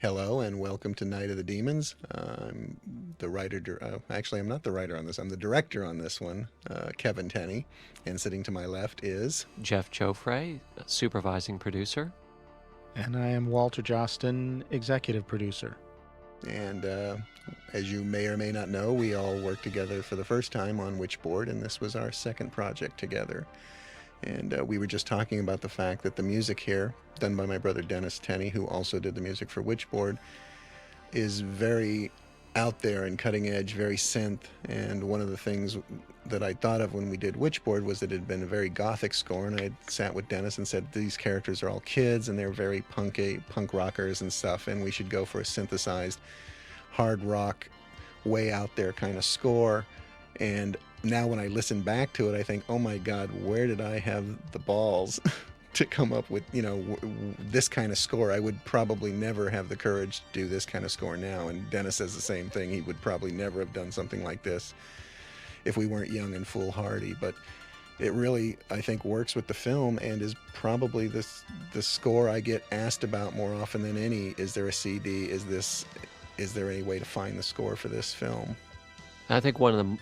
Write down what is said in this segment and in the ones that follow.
Hello and welcome to Night of the Demons. I'm the writer. Actually, I'm not the writer on this. I'm the director on this one, Kevin Tenney. And sitting to my left is Jeff Jofrey, supervising producer. And I am Walter Jostin, executive producer. And as you may or may not know, we all worked together for the first time on Witchboard, and this was our second project together. And we were just talking about the fact that the music here, done by my brother Dennis Tenney, who also did the music for Witchboard, is very out there and cutting edge, very synth. And one of the things that I thought of when we did Witchboard was that it had been a very gothic score, and I sat with Dennis and said, these characters are all kids and they're very punk rockers and stuff, and we should go for a synthesized hard rock, way out there kind of score. And now when I listen back to it, I think, oh my God, where did I have the balls to come up with, this kind of score? I would probably never have the courage to do this kind of score now. And Dennis says the same thing. He would probably never have done something like this if we weren't young and foolhardy. But it really, I think, works with the film and is probably the score I get asked about more often than any. Is there a CD? Is there any way to find the score for this film? I think one of the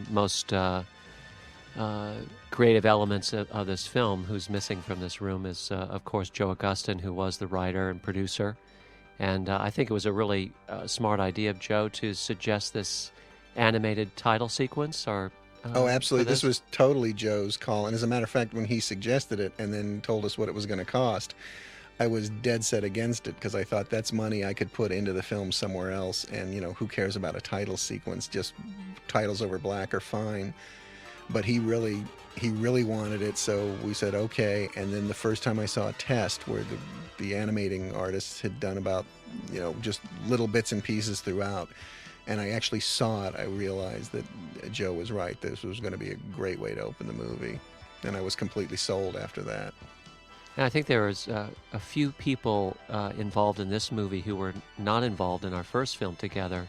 most creative elements of this film, who's missing from this room, is, of course, Joe Augustin, who was the writer and producer. And I think it was a really smart idea of Joe to suggest this animated title sequence. Oh, absolutely. This was totally Joe's call. And as a matter of fact, when he suggested it and then told us what it was going to cost, I was dead set against it because I thought that's money I could put into the film somewhere else. And, who cares about a title sequence? Just titles over black are fine. But he really wanted it, so we said okay. And then the first time I saw a test where the animating artists had done about, just little bits and pieces throughout, and I actually saw it, I realized that Joe was right. This was going to be a great way to open the movie. And I was completely sold after that. And I think there was a few people involved in this movie who were not involved in our first film together,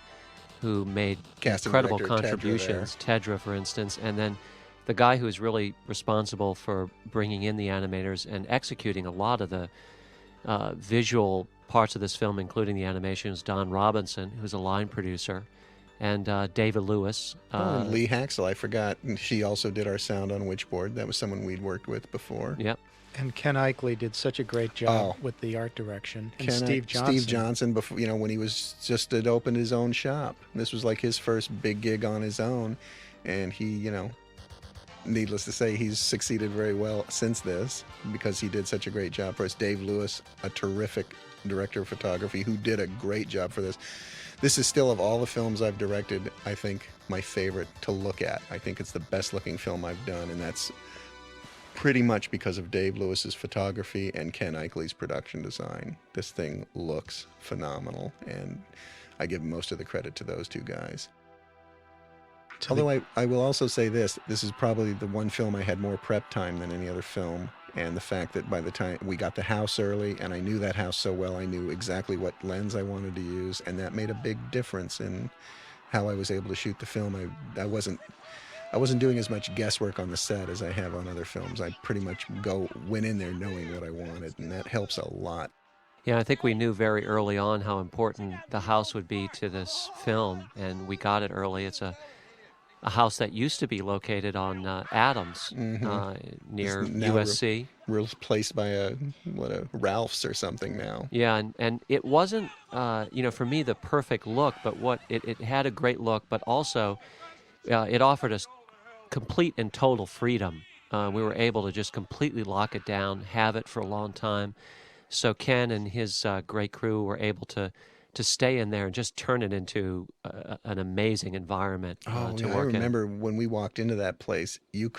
who made incredible contributions. Tedra, for instance, and then the guy who was really responsible for bringing in the animators and executing a lot of the visual parts of this film, including the animation, was Don Robinson, who's a line producer, and David Lewis. And Lee Haxel, I forgot. She also did our sound on Witchboard. That was someone we'd worked with before. Yep. And Ken Eichley did such a great job with the art direction. And Steve Johnson, before, when he was had opened his own shop. This was like his first big gig on his own. And he, needless to say, he's succeeded very well since this because he did such a great job for us. Dave Lewis, a terrific director of photography who did a great job for this. This is still, of all the films I've directed, I think my favorite to look at. I think it's the best looking film I've done, and that's pretty much because of Dave Lewis's photography and Ken Eichley's production design. This thing looks phenomenal, and I give most of the credit to those two guys. Although I will also say this is probably the one film I had more prep time than any other film, and the fact that by the time we got the house early, and I knew that house so well, I knew exactly what lens I wanted to use, and that made a big difference in how I was able to shoot the film. I wasn't doing as much guesswork on the set as I have on other films. I pretty much went in there knowing what I wanted, and that helps a lot. Yeah, I think we knew very early on how important the house would be to this film, and we got it early. It's a house that used to be located on Adams, near USC. Replaced by a Ralph's or something now. Yeah, and it wasn't, for me, the perfect look, but it had a great look, but also it offered us complete and total freedom. We were able to just completely lock it down, have it for a long time. So Ken and his great crew were able to stay in there and just turn it into an amazing environment to work in. I remember when we walked into that place, you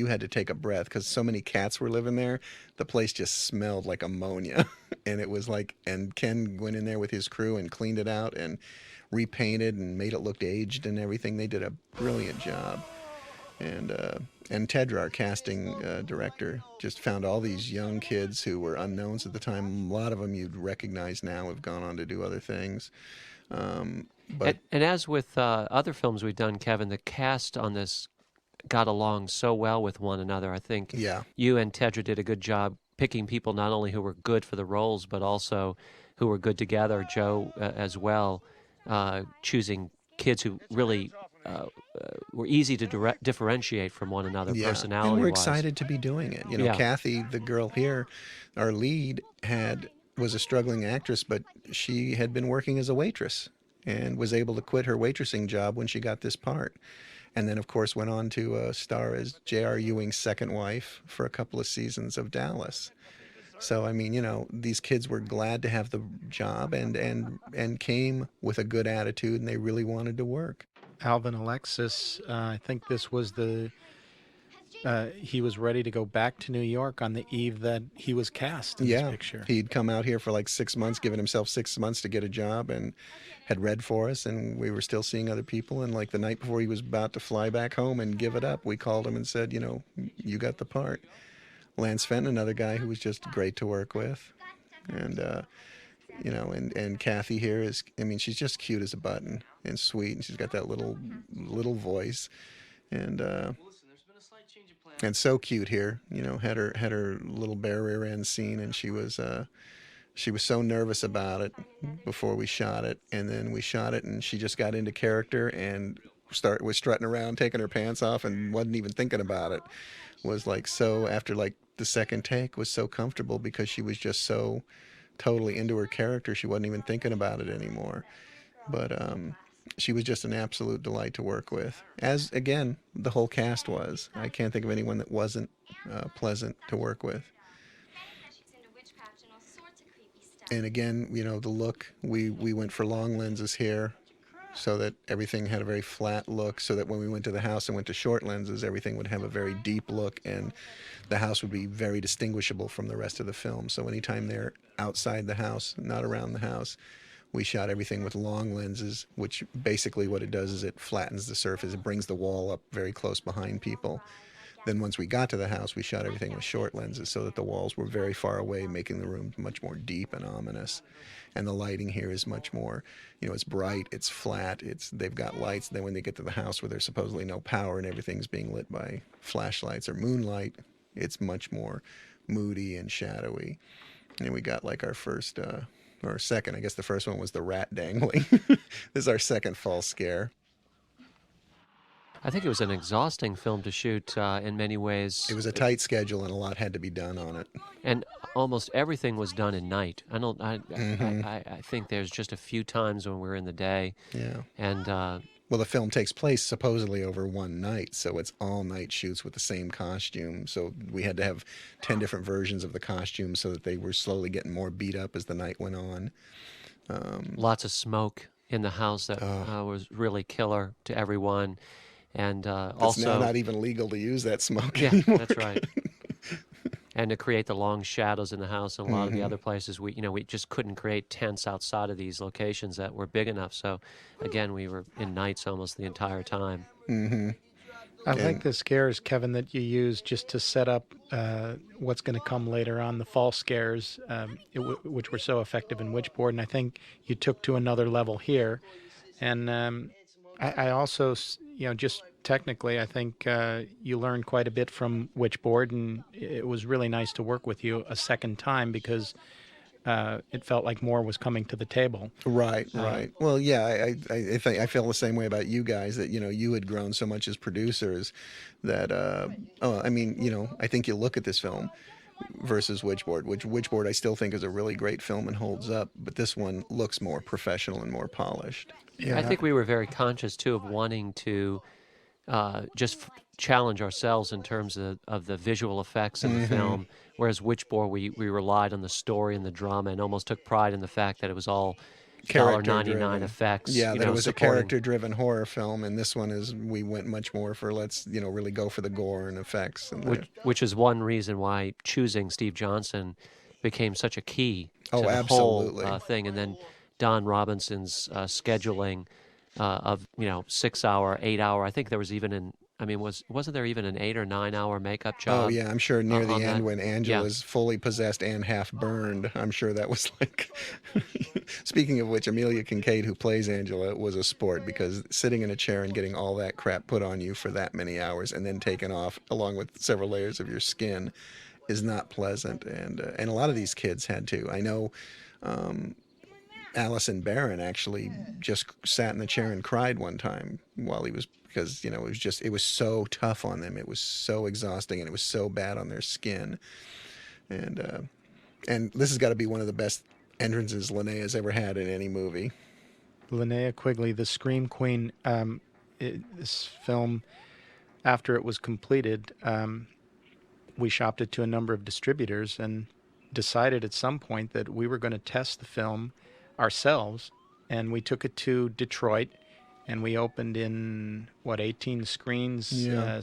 had to take a breath because so many cats were living there. The place just smelled like ammonia. And it was and Ken went in there with his crew and cleaned it out and repainted and made it look aged and everything. They did a brilliant job. And Tedra, our casting director, just found all these young kids who were unknowns at the time. A lot of them you'd recognize now have gone on to do other things. But and as with other films we've done, Kevin, the cast on this got along so well with one another. I think you and Tedra did a good job picking people not only who were good for the roles, but also who were good together. Joe as well, choosing kids who really were easy to differentiate from one another, personality-wise. And we're excited to be doing it. You know, Kathy, the girl here, our lead, was a struggling actress, but she had been working as a waitress and was able to quit her waitressing job when she got this part. And then, of course, went on to star as J.R. Ewing's second wife for a couple of seasons of Dallas. So, I mean, you know, these kids were glad to have the job and came with a good attitude, and they really wanted to work. Alvin Alexis, I think this was he was ready to go back to New York on the eve that he was cast in this picture. He'd come out here for like 6 months, given himself 6 months to get a job, and had read for us, and we were still seeing other people. And like the night before he was about to fly back home and give it up, we called him and said, you know, you got the part. Lance Fenton, another guy who was just great to work with. And, you know, and Kathy here is, I mean, she's just cute as a button and sweet, and she's got that little voice. And so cute here, you know, had her little bare rear end scene, and she was so nervous about it before we shot it, and then we shot it, and she just got into character and was strutting around, taking her pants off, and wasn't even thinking about it. Was like, so after like the second take, was so comfortable because she was just so totally into her character, she wasn't even thinking about it anymore. But she was just an absolute delight to work with, as again the whole cast was. I can't think of anyone that wasn't pleasant to work with. And again, you know, the look, we went for long lenses here so that everything had a very flat look, so that when we went to the house and went to short lenses, everything would have a very deep look, and the house would be very distinguishable from the rest of the film. So anytime they're outside the house, not around the house, we shot everything with long lenses, which basically what it does is it flattens the surface. It brings the wall up very close behind people. Then once we got to the house, we shot everything with short lenses so that the walls were very far away, making the room much more deep and ominous. And the lighting here is much more, you know, it's bright, it's flat, they've got lights. Then when they get to the house where there's supposedly no power and everything's being lit by flashlights or moonlight, it's much more moody and shadowy. And we got like our first, or second, I guess the first one was the rat dangling. This is our second false scare. I think it was an exhausting film to shoot in many ways. It was a tight schedule, and a lot had to be done on it. And almost everything was done at night. I think there's just a few times when we're in the day. Yeah. And well, the film takes place supposedly over one night, so it's all night shoots with the same costume. So we had to have 10 different versions of the costumes so that they were slowly getting more beat up as the night went on. Lots of smoke in the house that was really killer to everyone. And also, it's now not even legal to use that smoke yeah, anymore. That's right. And to create the long shadows in the house and a lot of the other places, we just couldn't create tents outside of these locations that were big enough. So, again, we were in nights almost the entire time. I like the scares, Kevin, that you use just to set up what's going to come later on, the false scares, which were so effective in Witchboard. And I think you took to another level here. And I also, you know, just technically, I think you learned quite a bit from Witchboard, and it was really nice to work with you a second time because it felt like more was coming to the table. Right. Well, yeah, I feel the same way about you guys, that, you know, you had grown so much as producers that, I mean, you know, I think you look at this film versus Witchboard, which Witchboard I still think is a really great film and holds up, but this one looks more professional and more polished. Yeah. I think we were very conscious, too, of wanting to just challenge ourselves in terms of the visual effects in the film, whereas Witchboard, we relied on the story and the drama and almost took pride in the fact that it was all $1.99 effects. Yeah, that it was a character-driven horror film, and this one we went much more for let's, you know, really go for the gore and effects. And which is one reason why choosing Steve Johnson became such a key to the absolutely. whole thing. And then Don Robinson's scheduling of 6 hour, 8 hour. I think there was even wasn't there even an 8 or 9 hour makeup job? Oh yeah, I'm sure near the end when Angela's fully possessed and half burned, I'm sure that was like. Speaking of which, Amelia Kincaid, who plays Angela, was a sport, because sitting in a chair and getting all that crap put on you for that many hours and then taken off along with several layers of your skin is not pleasant, and a lot of these kids had to. I know Allison Barron actually just sat in the chair and cried one time while he was, because it was so tough on them, it was so exhausting, and it was so bad on their skin, and this has got to be one of the best entrances Linnea's ever had in any movie. Linnea Quigley, the Scream Queen. This film, after it was completed, we shopped it to a number of distributors and decided at some point that we were going to test the film ourselves, and we took it to Detroit, and we opened in 18 screens.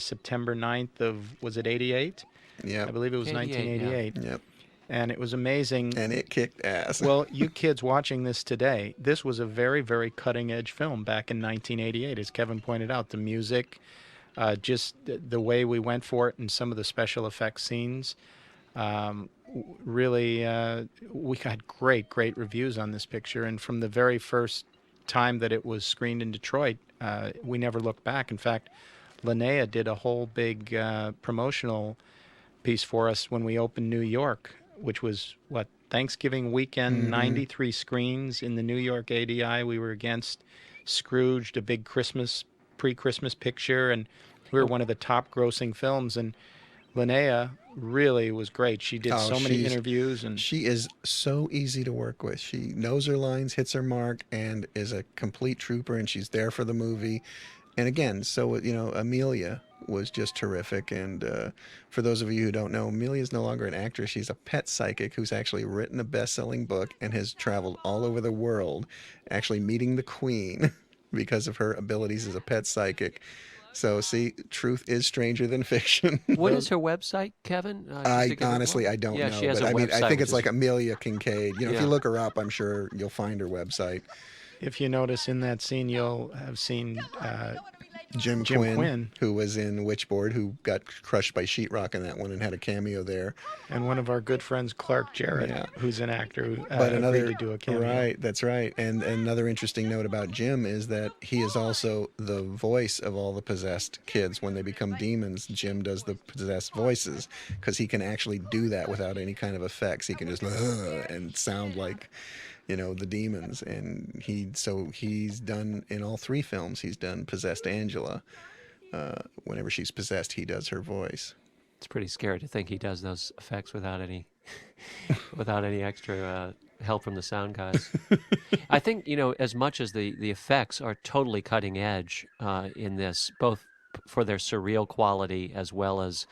September 9th of, was it 88? Yeah, I believe it was 1988. Yep. And it was amazing. And it kicked ass. Well, you kids watching this today, this was a very, very cutting-edge film back in 1988, as Kevin pointed out. The music, just the way we went for it, and some of the special effects scenes. Really, we got great reviews on this picture. And from the very first time that it was screened in Detroit, we never looked back. In fact, Linnea did a whole big promotional piece for us when we opened New York, which was, Thanksgiving weekend, 93 screens in the New York ADI. We were against Scrooged, a big pre-Christmas picture, and we were one of the top grossing films. And Linnea really was great. She did so many interviews, and she is so easy to work with. She knows her lines, hits her mark, and is a complete trooper, and she's there for the movie. And again, so Amelia was just terrific. And for those of you who don't know, Amelia is no longer an actress. She's a pet psychic who's actually written a best-selling book and has traveled all over the world, actually meeting the Queen because of her abilities as a pet psychic. So, see, truth is stranger than fiction. What is her website, Kevin? I honestly don't know. She has but a website, I think it's like Amelia Kincaid. If you look her up, I'm sure you'll find her website. If you notice in that scene, you'll have seen Jim Quinn, who was in Witchboard, who got crushed by sheetrock in that one and had a cameo there. And one of our good friends, Clark Jarrett, who's an actor who agreed to do a cameo. Right, that's right. And another interesting note about Jim is that he is also the voice of all the possessed kids. When they become demons, Jim does the possessed voices, because he can actually do that without any kind of effects. He can just and sound like the demons. And he's done, in all three films, he's done possessed Angela. Whenever she's possessed, he does her voice. It's pretty scary to think he does those effects without any extra help from the sound guys. I think, as much as the effects are totally cutting edge in this, both for their surreal quality as well as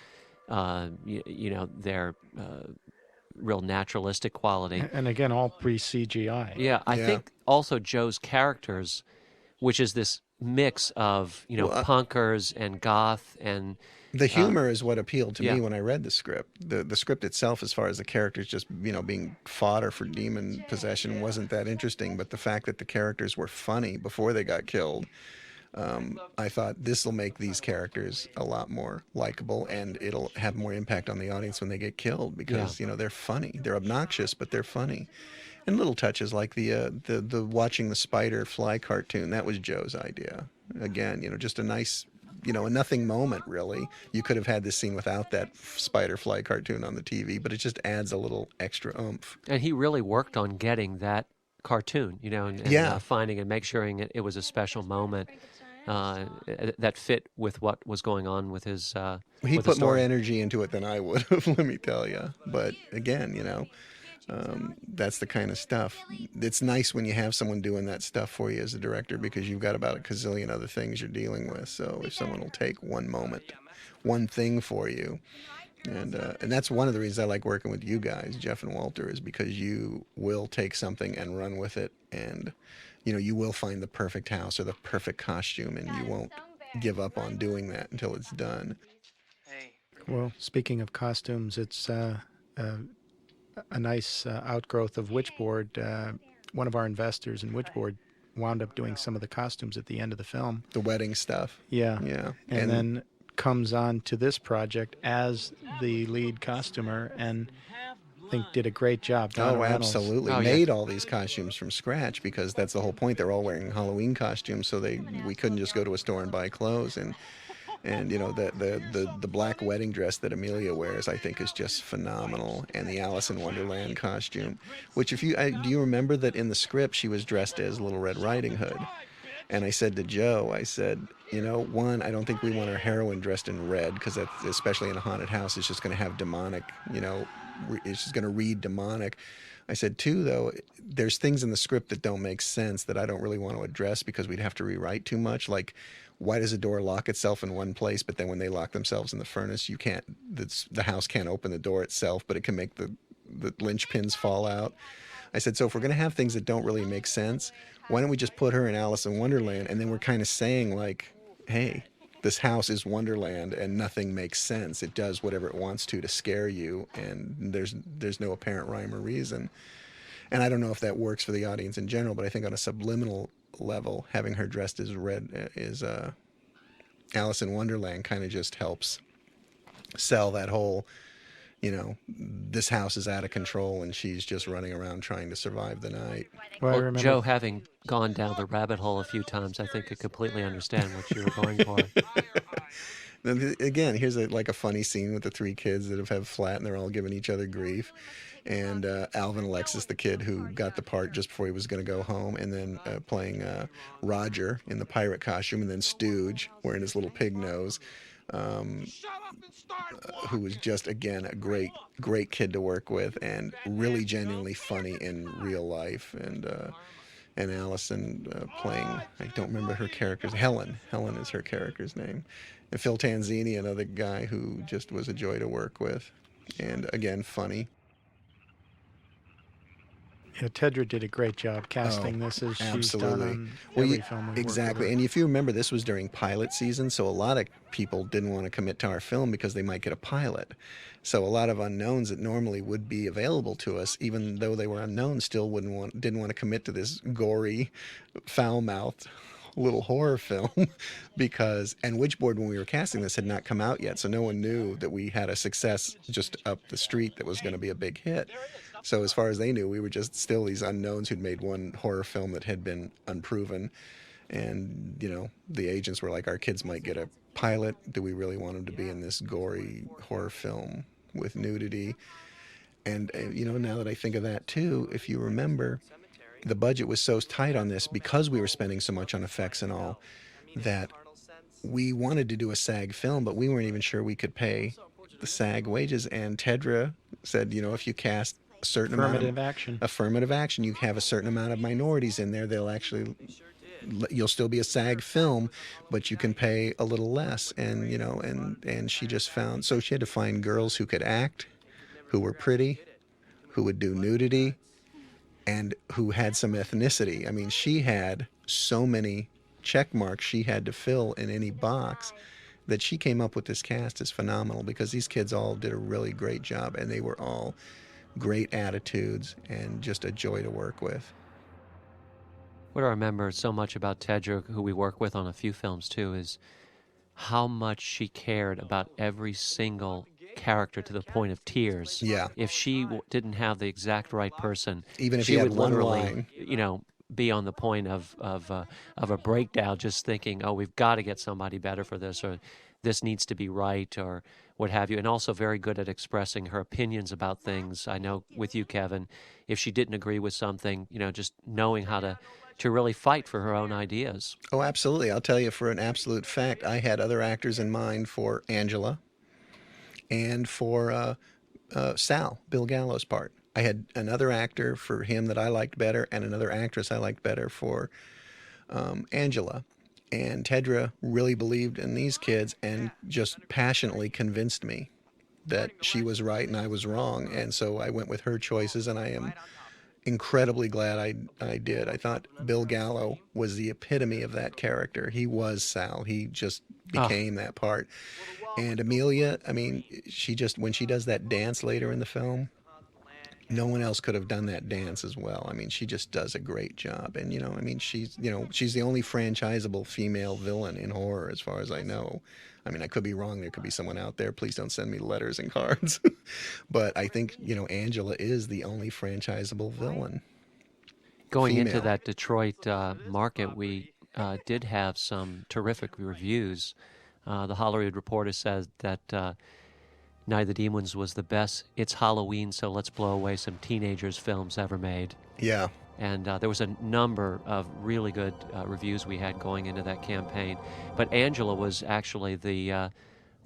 their real naturalistic quality. And again, all pre-CGI. Yeah, I think also Joe's characters, which is this mix of, punkers and goth, and the humor is what appealed to me when I read the script. The script itself, as far as the characters just, being fodder for demon possession, wasn't that interesting. But the fact that the characters were funny before they got killed, I thought this will make these characters a lot more likable, and it'll have more impact on the audience when they get killed, because they're funny. They're obnoxious, but they're funny. And little touches like the watching the spider fly cartoon, that was Joe's idea. Again, just a nice, a nothing moment, really. You could have had this scene without that spider fly cartoon on the TV, but it just adds a little extra oomph. And he really worked on getting that cartoon, and finding and make sure it was a special moment that fit with what was going on with his he put more energy into it than I would have, let me tell you. But again, that's the kind of stuff. It's nice when you have someone doing that stuff for you as a director, because you've got about a gazillion other things you're dealing with. So if someone will take one moment, one thing for you, and that's one of the reasons I like working with you guys, Jeff and Walter, is because you will take something and run with it, and you will find the perfect house or the perfect costume, and you won't give up on doing that until it's done. Well, speaking of costumes, it's a nice outgrowth of Witchboard. One of our investors in Witchboard wound up doing some of the costumes at the end of the film. The wedding stuff. Yeah. Yeah. And then comes on to this project as the lead costumer, and I think did a great job. Donna absolutely. Made all these costumes from scratch, because that's the whole point. They're all wearing Halloween costumes, so we couldn't just go to a store and buy clothes. And And the black wedding dress that Amelia wears, I think, is just phenomenal. And the Alice in Wonderland costume, which if you do you remember that in the script she was dressed as Little Red Riding Hood? And I said to Joe, I said, one, I don't think we want our heroine dressed in red because that's, especially in a haunted house, it's just going to have demonic, it's just going to read demonic. I said, two, though, there's things in the script that don't make sense that I don't really want to address because we'd have to rewrite too much. Like, why does a door lock itself in one place, but then when they lock themselves in the furnace, the house can't open the door itself, but it can make the linchpins fall out. I said, so if we're going to have things that don't really make sense, why don't we just put her in Alice in Wonderland? And then we're kind of saying, like, hey, this house is Wonderland and nothing makes sense. It does whatever it wants to scare you, and there's no apparent rhyme or reason. And I don't know if that works for the audience in general, but I think on a subliminal level, having her dressed as red is Alice in Wonderland kind of just helps sell that whole, this house is out of control and she's just running around trying to survive the night. Well, Joe, having gone down the rabbit hole a few times, I think I completely understand what you were going for. Again, here's a funny scene with the three kids that have flat and they're all giving each other grief. And Alvin Alexis, the kid who got the part just before he was going to go home, and then playing Roger in the pirate costume, and then Stooge wearing his little pig nose, who was just, again, a great kid to work with and really genuinely funny in real life. And Allison playing, I don't remember her character's, Helen is her character's name. And Phil Tanzini, another guy who just was a joy to work with. And again, funny. Yeah, Tedra did a great job casting this as she's done on every film. Exactly. And if you remember, this was during pilot season, so a lot of people didn't want to commit to our film because they might get a pilot. So a lot of unknowns that normally would be available to us, even though they were unknown, still didn't want to commit to this gory, foul-mouthed little horror film because, and Witchboard, when we were casting this, had not come out yet, so no one knew that we had a success just up the street that was going to be a big hit. So as far as they knew, we were just still these unknowns who'd made one horror film that had been unproven. And, the agents were like, our kids might get a pilot. Do we really want them to be in this gory horror film with nudity? And, now that I think of that too, if you remember, the budget was so tight on this because we were spending so much on effects and all that we wanted to do a SAG film, but we weren't even sure we could pay the SAG wages. And Tedra said, if you cast a certain affirmative action, you have a certain amount of minorities in there, you'll still be a SAG film, but you can pay a little less. And and she just found, so she had to find girls who could act, who were pretty, who would do nudity, and who had some ethnicity. I mean, she had so many check marks she had to fill in any box that she came up with this cast is phenomenal because these kids all did a really great job and they were all great attitudes and just a joy to work with. What I remember so much about Tedra, who we work with on a few films too, is how much she cared about every single character to the point of tears. Yeah. If she didn't have the exact right person, even if she would literally, be on the point of a breakdown, just thinking, oh, we've got to get somebody better for this, or this needs to be right, or what have you. And also very good at expressing her opinions about things. I know with you, Kevin, if she didn't agree with something, just knowing how to really fight for her own ideas. Oh, absolutely. I'll tell you for an absolute fact, I had other actors in mind for Angela and for Sal, Bill Gallo's part. I had another actor for him that I liked better and another actress I liked better for Angela. And Tedra really believed in these kids and just passionately convinced me that she was right and I was wrong. And so I went with her choices, and I am incredibly glad I did. I thought Bill Gallo was the epitome of that character. He was Sal. He just became that part. And Amelia, I mean, when she does that dance later in the film, no one else could have done that dance as well. I mean, she just does a great job. And, she's the only franchisable female villain in horror as far as I know. I mean, I could be wrong. There could be someone out there. Please don't send me letters and cards. But I think, Angela is the only franchisable villain. Going into that Detroit market, we did have some terrific reviews The Hollywood Reporter said that Night of the Demons was the best "It's Halloween, so let's blow away some teenagers" films ever made. Yeah. And there was a number of really good reviews we had going into that campaign. But Angela was actually the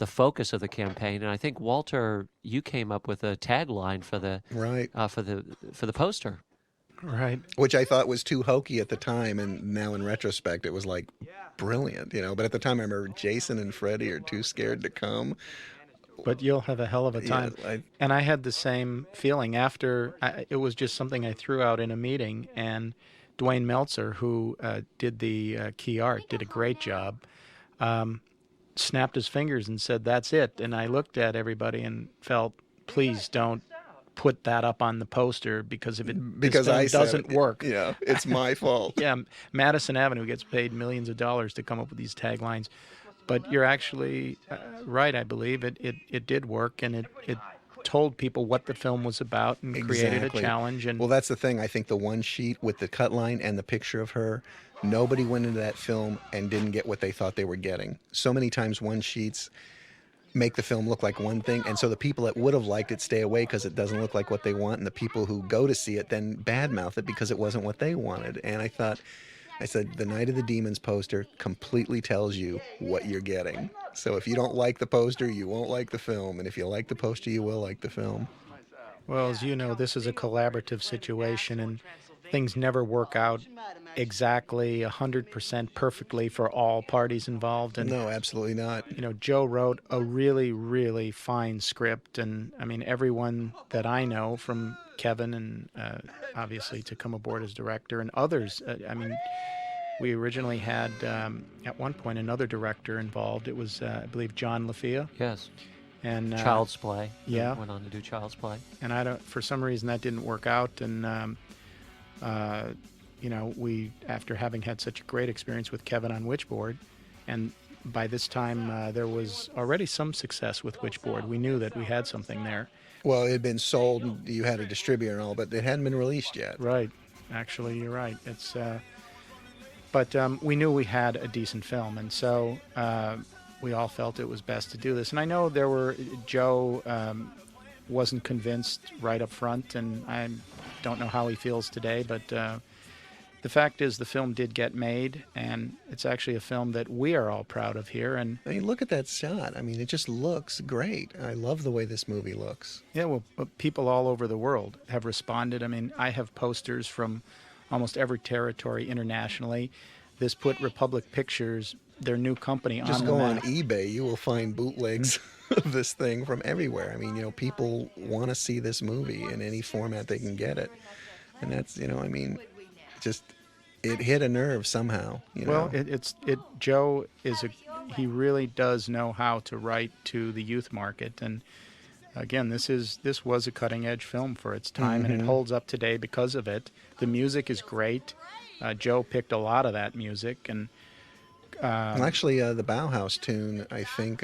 focus of the campaign, and I think Walter, you came up with a tagline for the for the poster. Right. Which I thought was too hokey at the time, and now in retrospect, it was like brilliant, you know. But at the time, I remember Jason and Freddy are too scared to come. But you'll have a hell of a time. Yeah, and I had the same feeling after. It was just something I threw out in a meeting, and Dwayne Meltzer, who did the key art, did a great job, snapped his fingers and said, "That's it." And I looked at everybody and felt, please don't put that up on the poster, because if it doesn't work, yeah, it's my fault. Yeah, Madison Avenue gets paid millions of dollars to come up with these taglines. But you're actually right, I believe. It did work, and it told people what the film was about and created a challenge. And well, that's the thing. I think the one sheet with the cut line and the picture of her, nobody went into that film and didn't get what they thought they were getting. So many times one sheets make the film look like one thing, and so the people that would have liked it stay away because it doesn't look like what they want, and the people who go to see it then badmouth it because it wasn't what they wanted. And I said, the Night of the Demons poster completely tells you what you're getting. So if you don't like the poster, you won't like the film. And if you like the poster, you will like the film. Well, as you know, this is a collaborative situation, and things never work out exactly 100% perfectly for all parties involved. And no, absolutely not. You know, Joe wrote a really, really fine script. And I mean, everyone that I know, from Kevin and obviously to come aboard as director, and others, we originally had, at one point, another director involved. It was, I believe, John LaFia. Yes. And Child's Play. Yeah. Went on to do Child's Play. And for some reason, that didn't work out. And, we, after having had such a great experience with Kevin on Witchboard, and by this time, there was already some success with Witchboard. We knew that we had something there. Well, it had been sold, you had a distributor and all, but it hadn't been released yet. Right. Actually, you're right. It's... But we knew we had a decent film, and so we all felt it was best to do this. And I know Joe wasn't convinced right up front, and I don't know how he feels today, but the fact is the film did get made, and it's actually a film that we are all proud of here. And I mean, look at that shot. I mean, it just looks great. I love the way this movie looks. Yeah, well, people all over the world have responded. I mean, I have posters from almost every territory internationally. This put Republic Pictures, their new company, on the map. Just go on eBay, you will find bootlegs of this thing from everywhere. I mean, people want to see this movie in any format they can get it. And that's, it hit a nerve somehow. Well, Joe he really does know how to write to the youth market. And again, this was a cutting edge film for its time, and it holds up today because of it. The music is great. Joe picked a lot of that music, and actually, the Bauhaus tune, I think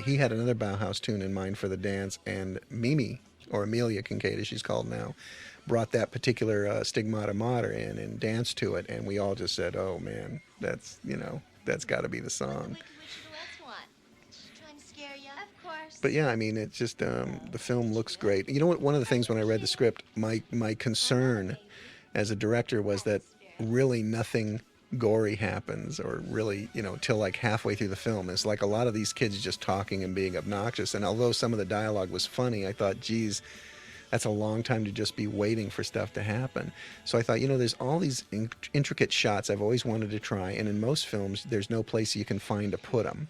he had another Bauhaus tune in mind for the dance, and Mimi, or Amelia Kincaid as she's called now, brought that particular Stigmata Mater in and danced to it, and we all just said, "Oh man, that's got to be the song." But yeah, I mean, it's just the film looks great. You know what? One of the things when I read the script, my concern as a director was that really nothing gory happens, or really, till like halfway through the film. It's like a lot of these kids just talking and being obnoxious. And although some of the dialogue was funny, I thought, geez, that's a long time to just be waiting for stuff to happen. So I thought, there's all these intricate shots I've always wanted to try, and in most films, there's no place you can find to put them.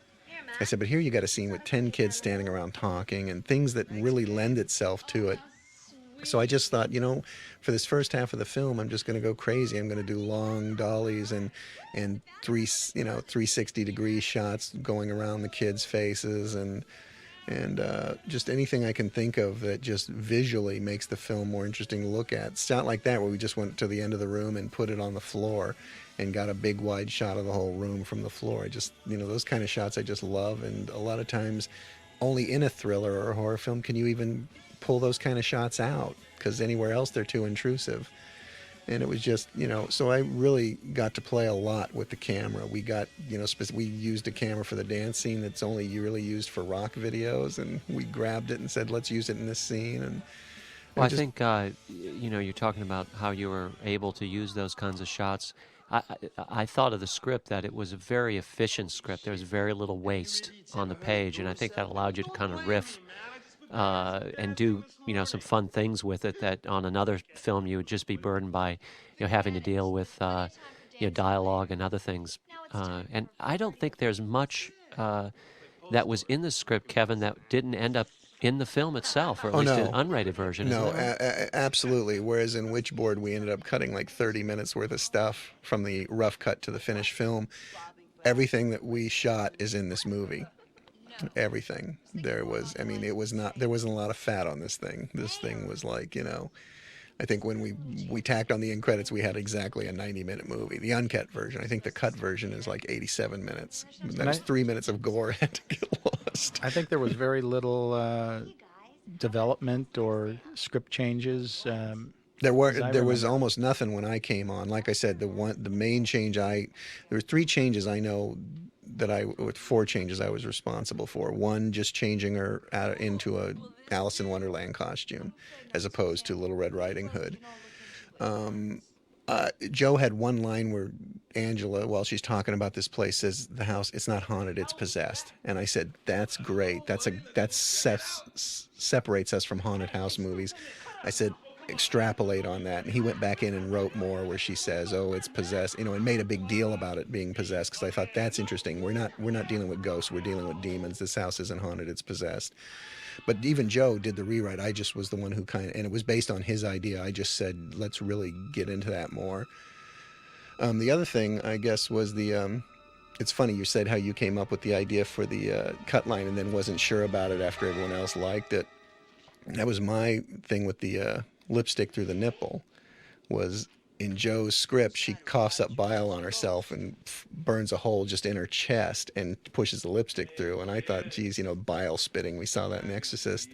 I said, but here you got a scene with 10 kids standing around talking and things that really lend itself to it. So I just thought, for this first half of the film, I'm just going to go crazy. I'm going to do long dollies and 360-degree shots going around the kids' faces and just anything I can think of that just visually makes the film more interesting to look at. It's not like that where we just went to the end of the room and put it on the floor and got a big wide shot of the whole room from the floor. I just, those kind of shots I just love. And a lot of times only in a thriller or a horror film can you even pull those kind of shots out, because anywhere else they're too intrusive. And it was just, so I really got to play a lot with the camera. We got, we used a camera for the dance scene that's only really used for rock videos, and we grabbed it and said, let's use it in this scene. And well, I think, you're talking about how you were able to use those kinds of shots. I thought of the script that it was a very efficient script. There was very little waste on the page, and I think that allowed you to kind of riff and do some fun things with it that on another film you would just be burdened by having to deal with dialogue and other things. And I don't think there's much that was in the script, Kevin, that didn't end up in the film itself, or at least an unrated version. No, absolutely. Whereas in Witchboard, we ended up cutting like 30 minutes worth of stuff from the rough cut to the finished film. Everything that we shot is in this movie. Everything. There wasn't a lot of fat on this thing. This thing was like, I think when we tacked on the end credits, we had exactly a 90-minute movie. The uncut version, I think the cut version is like 87 minutes. That was 3 minutes of gore had to get lost. I think there was very little development or script changes. There was almost nothing when I came on. Like I said, the main change there were 3 changes I know with 4 changes I was responsible for. One, just changing her into a Alice in Wonderland costume, as opposed to Little Red Riding Hood. Joe had one line where Angela, while she's talking about this place, says the house, it's not haunted, it's possessed. And I said, that's great. That separates us from haunted house movies. I said, extrapolate on that. And he went back in and wrote more where she says, oh, it's possessed, and made a big deal about it being possessed, because I thought that's interesting. We're not dealing with ghosts, we're dealing with demons. This house isn't haunted, it's possessed. But even Joe did the rewrite. I just was the one who and it was based on his idea. I just said, let's really get into that more. The other thing, I guess, was it's funny, you said how you came up with the idea for the cut line and then wasn't sure about it after everyone else liked it. That was my thing with the lipstick through the nipple. Was in Joe's script, she coughs up bile on herself and burns a hole just in her chest and pushes the lipstick through. And I thought, geez, bile spitting. We saw that in Exorcist.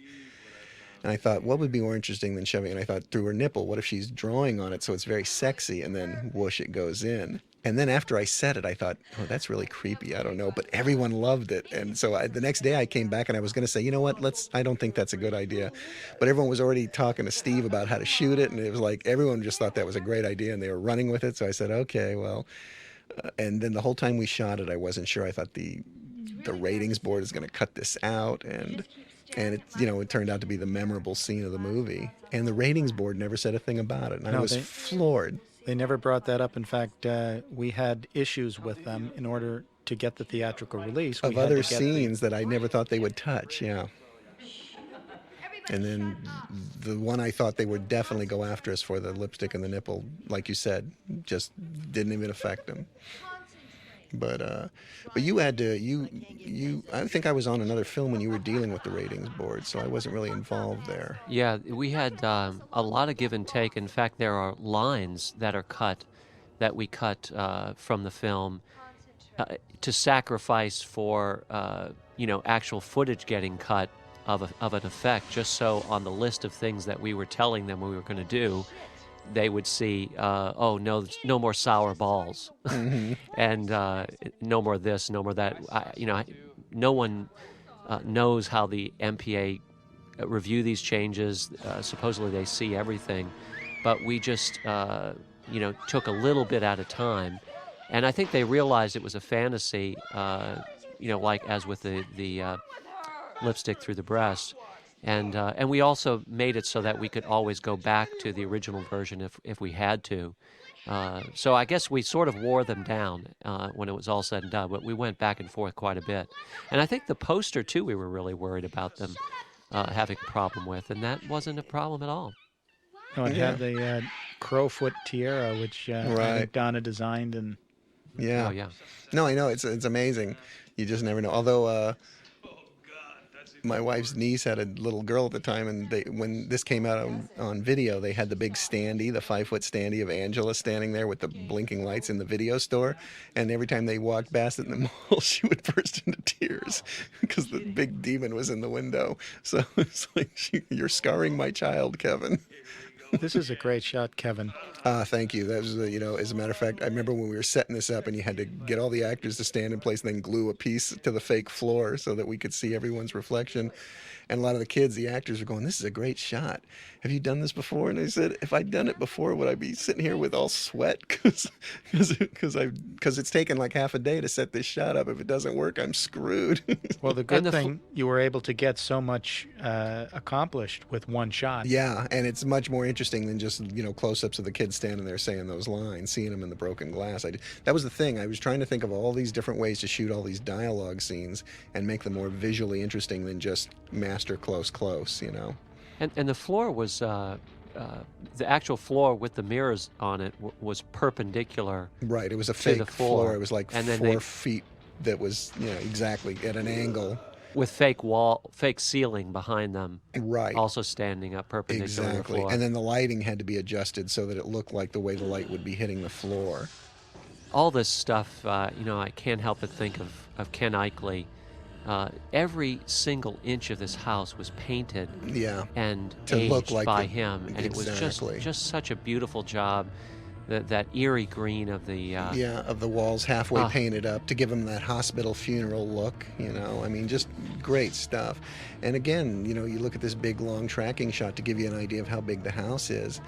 And I thought, what would be more interesting than shoving it? And I thought, through her nipple, what if she's drawing on it so it's very sexy, and then whoosh, it goes in. And then after I said it, I thought, oh, that's really creepy. I don't know. But everyone loved it. And so the next day I came back and I was going to say, you know what, I don't think that's a good idea. But everyone was already talking to Steve about how to shoot it. And it was like everyone just thought that was a great idea and they were running with it. So I said, okay, well. And then the whole time we shot it, I wasn't sure. I thought the ratings board is going to cut this out. And it, it turned out to be the memorable scene of the movie. And the ratings board never said a thing about it. And I was floored. They never brought that up. In fact, we had issues with them in order to get the theatrical release. Of other scenes that I never thought they would touch, yeah. And then the one I thought they would definitely go after us for, the lipstick and the nipple, like you said, just didn't even affect them. But you had to, I think I was on another film when you were dealing with the ratings board, so I wasn't really involved there. Yeah, we had a lot of give and take. In fact, there are lines that are cut, that we cut from the film to sacrifice for, actual footage getting cut of an effect, just so on the list of things that we were telling them we were going to do, they would see, oh, no more sour balls, mm-hmm. and no more this, no more that. No one knows how the MPA review these changes. Supposedly they see everything, but we just, took a little bit at a time. And I think they realized it was a fantasy, like as with the lipstick through the breast. And we also made it so that we could always go back to the original version if we had to. So I guess we sort of wore them down when it was all said and done, but we went back and forth quite a bit. And I think the poster, too, we were really worried about them having a problem with, and that wasn't a problem at all. No, it had the crowfoot tiara, which I think Donna designed. And yeah. Oh, yeah. No, I know. It's amazing. You just never know. Although... my wife's niece had a little girl at the time, and when this came out on video, they had the big standee, the 5-foot standee of Angela standing there with the blinking lights in the video store. And every time they walked past it in the mall, she would burst into tears because the big demon was in the window. So it's like, you're scarring my child, Kevin. This is a great shot, Kevin. Thank you. That was, as a matter of fact, I remember when we were setting this up and you had to get all the actors to stand in place and then glue a piece to the fake floor so that we could see everyone's reflection. And a lot of the kids, the actors, were going, "This is a great shot. Have you done this before?" And I said, "If I'd done it before, would I be sitting here with all sweat? Because it's taken like half a day to set this shot up. If it doesn't work, I'm screwed." Well, the good thing, you were able to get so much accomplished with one shot. Yeah, and it's much more interesting than just, close-ups of the kids standing there saying those lines, seeing them in the broken glass. That was the thing. I was trying to think of all these different ways to shoot all these dialogue scenes and make them more visually interesting than just master close, And the floor was the actual floor with the mirrors on it was perpendicular. Right, it was a fake floor. It was like 4 feet that was, exactly at an angle. With fake ceiling behind them. Right. Also standing up perpendicular to the floor. And then the lighting had to be adjusted so that it looked like the way the light would be hitting the floor. All this stuff, I can't help but think of Ken Eichly. Every single inch of this house was painted and to aged look like by him, and it was just such a beautiful job. That eerie green of the of the walls halfway painted up to give them that hospital funeral look. Just great stuff. And again, you look at this big long tracking shot to give you an idea of how big the house is.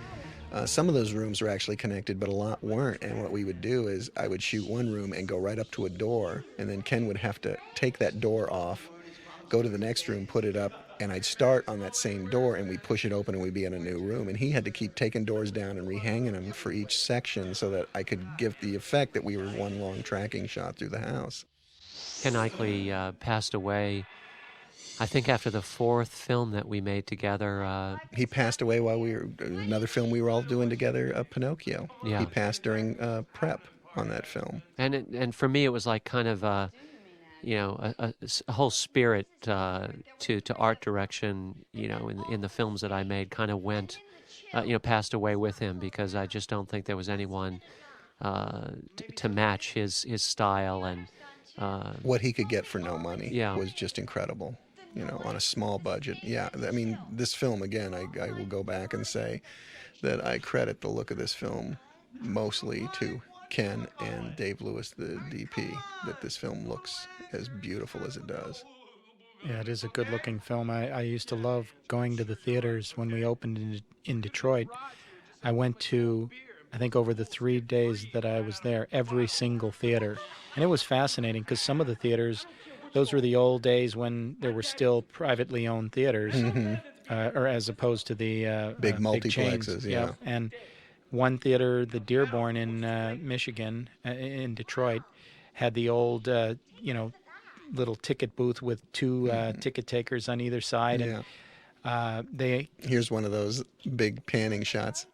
Some of those rooms were actually connected, but a lot weren't. And what we would do is I would shoot one room and go right up to a door, and then Ken would have to take that door off, go to the next room, put it up, and I'd start on that same door, and we'd push it open, and we'd be in a new room. And he had to keep taking doors down and rehanging them for each section so that I could give the effect that we were one long tracking shot through the house. Ken Eichly passed away, I think, after the 4th film that we made together. He passed away while another film we were all doing together, Pinocchio. Yeah. He passed during prep on that film. And for me, it was like kind of a whole spirit to art direction, in the films that I made kind of went, passed away with him, because I just don't think there was anyone to match his style and what he could get for no money was just incredible, on a small budget. Yeah, this film, again, I will go back and say that I credit the look of this film mostly to Ken and Dave Lewis, the DP, that this film looks as beautiful as it does. Yeah, it is a good-looking film. I used to love going to the theaters when we opened in Detroit. I went to, I think over the 3 days that I was there, every single theater. And it was fascinating because some of the theaters, those were the old days when there were still privately owned theaters, or as opposed to the big multiplexes. Yeah. And one theater, the Dearborn in Michigan, in Detroit, had the old, little ticket booth with 2 ticket takers on either side. Yeah. And here's one of those big panning shots.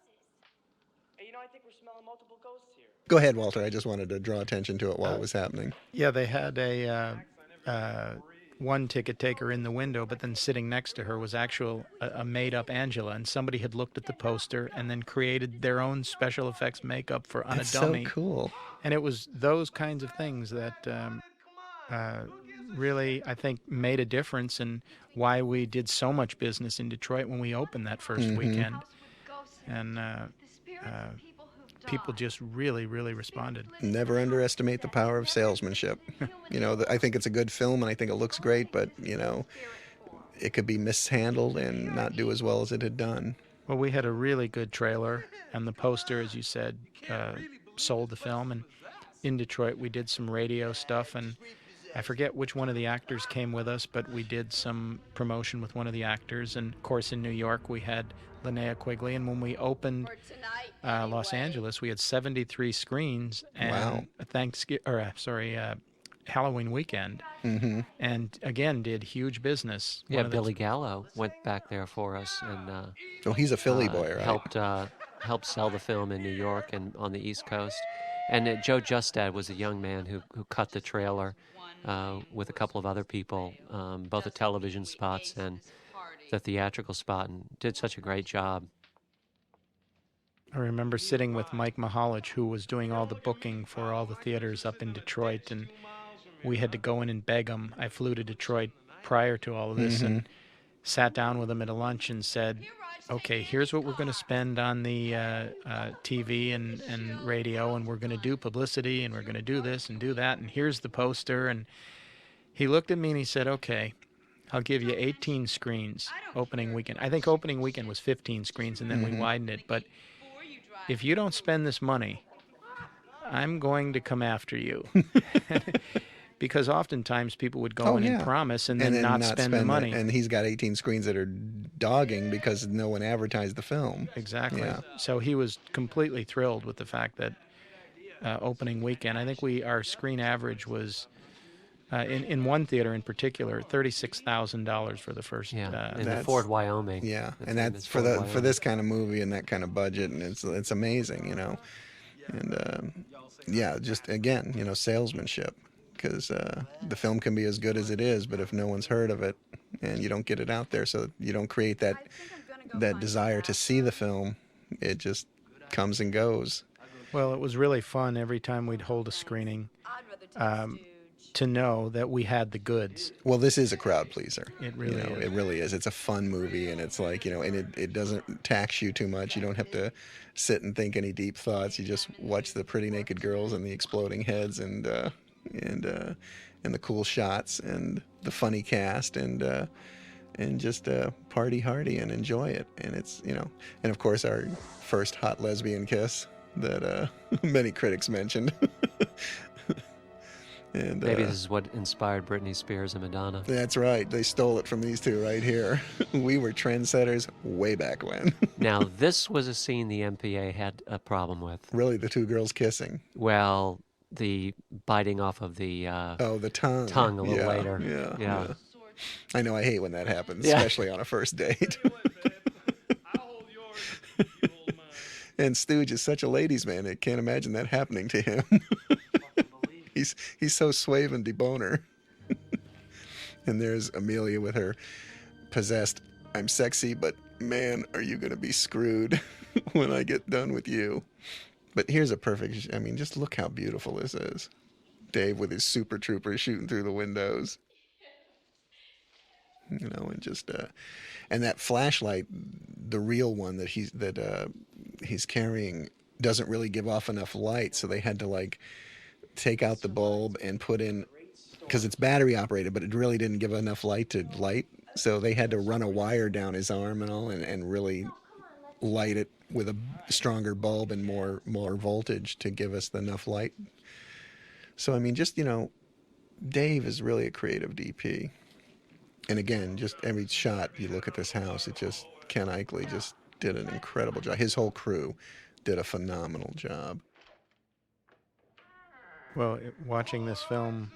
Hey, I think we're smelling multiple ghosts here. Go ahead, Walter. I just wanted to draw attention to it while it was happening. Yeah, they had one ticket taker in the window, but then sitting next to her was a made-up Angela, and somebody had looked at the poster and then created their own special effects makeup on a dummy. So cool. And it was those kinds of things that really, I think, made a difference in why we did so much business in Detroit when we opened that first weekend. And people just really, really responded. Never underestimate the power of salesmanship. I think it's a good film and I think it looks great, but, it could be mishandled and not do as well as it had done. Well, we had a really good trailer, and the poster, as you said, sold the film. And in Detroit, we did some radio stuff, and I forget which one of the actors came with us, but we did some promotion with one of the actors. And, of course, in New York, we had Linnea Quigley. And when we opened Los Angeles, we had 73 screens. And wow. Halloween weekend. And, again, did huge business. Yeah, Billy Gallo went back there for us. And he's a Philly boy, right? Helped sell the film in New York and on the East Coast. And Joe Justad was a young man who cut the trailer with a couple of other people, both the television spots and the theatrical spot, and did such a great job. I remember sitting with Mike Mahalich, who was doing all the booking for all the theaters up in Detroit, and we had to go in and beg him. I flew to Detroit prior to all of this and sat down with him at a lunch and said, okay, here's what we're going to spend on the TV and radio, and we're going to do publicity, and we're going to do this and do that, and here's the poster. And he looked at me and he said, okay, I'll give you 18 screens opening weekend. I think opening weekend was 15 screens, and then we widened it. But if you don't spend this money, I'm going to come after you. Because oftentimes people would go in and promise and then not spend the money. And he's got 18 screens that are dogging because no one advertised the film. Exactly. Yeah. So he was completely thrilled with the fact that opening weekend, I think our screen average was, in one theater in particular, $36,000 for the first. In the Ford, Wyoming. Yeah, and that's for this kind of movie and that kind of budget, and it's amazing, you know. And just again, you know, salesmanship. Because the film can be as good as it is, but if no one's heard of it and you don't get it out there, so you don't create that desire to see the film, it just comes and goes. Well, it was really fun every time we'd hold a screening to know that we had the goods. Well, this is a crowd pleaser. It really is. It really is. It's a fun movie, and it's like, you know, and it doesn't tax you too much. You don't have to sit and think any deep thoughts. You just watch the pretty naked girls and the exploding heads and the cool shots and the funny cast and just party hardy and enjoy it. And it's, you know, and of course our first hot lesbian kiss that many critics mentioned. And maybe this is what inspired Britney Spears and Madonna. That's right. They stole it from these two right here. We were trendsetters way back when. Now, this was a scene the MPA had a problem with. Really, the two girls kissing? Well, the biting off of the the tongue a little later. Yeah. I know. I hate when that happens, especially on a first date. And Stooge is such a ladies' man. I can't imagine that happening to him. He's so suave and deboner. And there's Amelia with her possessed, I'm sexy, but man, are you going to be screwed when I get done with you. But here's a perfect, I mean, just look how beautiful this is. Dave with his Super Troopers shooting through the windows. You know, and just, and that flashlight, the real one that he's carrying, doesn't really give off enough light, so they had to like take out the bulb and put in, because it's battery operated, but it really didn't give enough light to light, so they had to run a wire down his arm and all, and really light it with a stronger bulb and more voltage to give us enough light. So I mean, just, you know, Dave is really a creative DP. And again, just every shot you look at this house, it just, Ken Eichler just did an incredible job. His whole crew did a phenomenal job. Well, watching this film,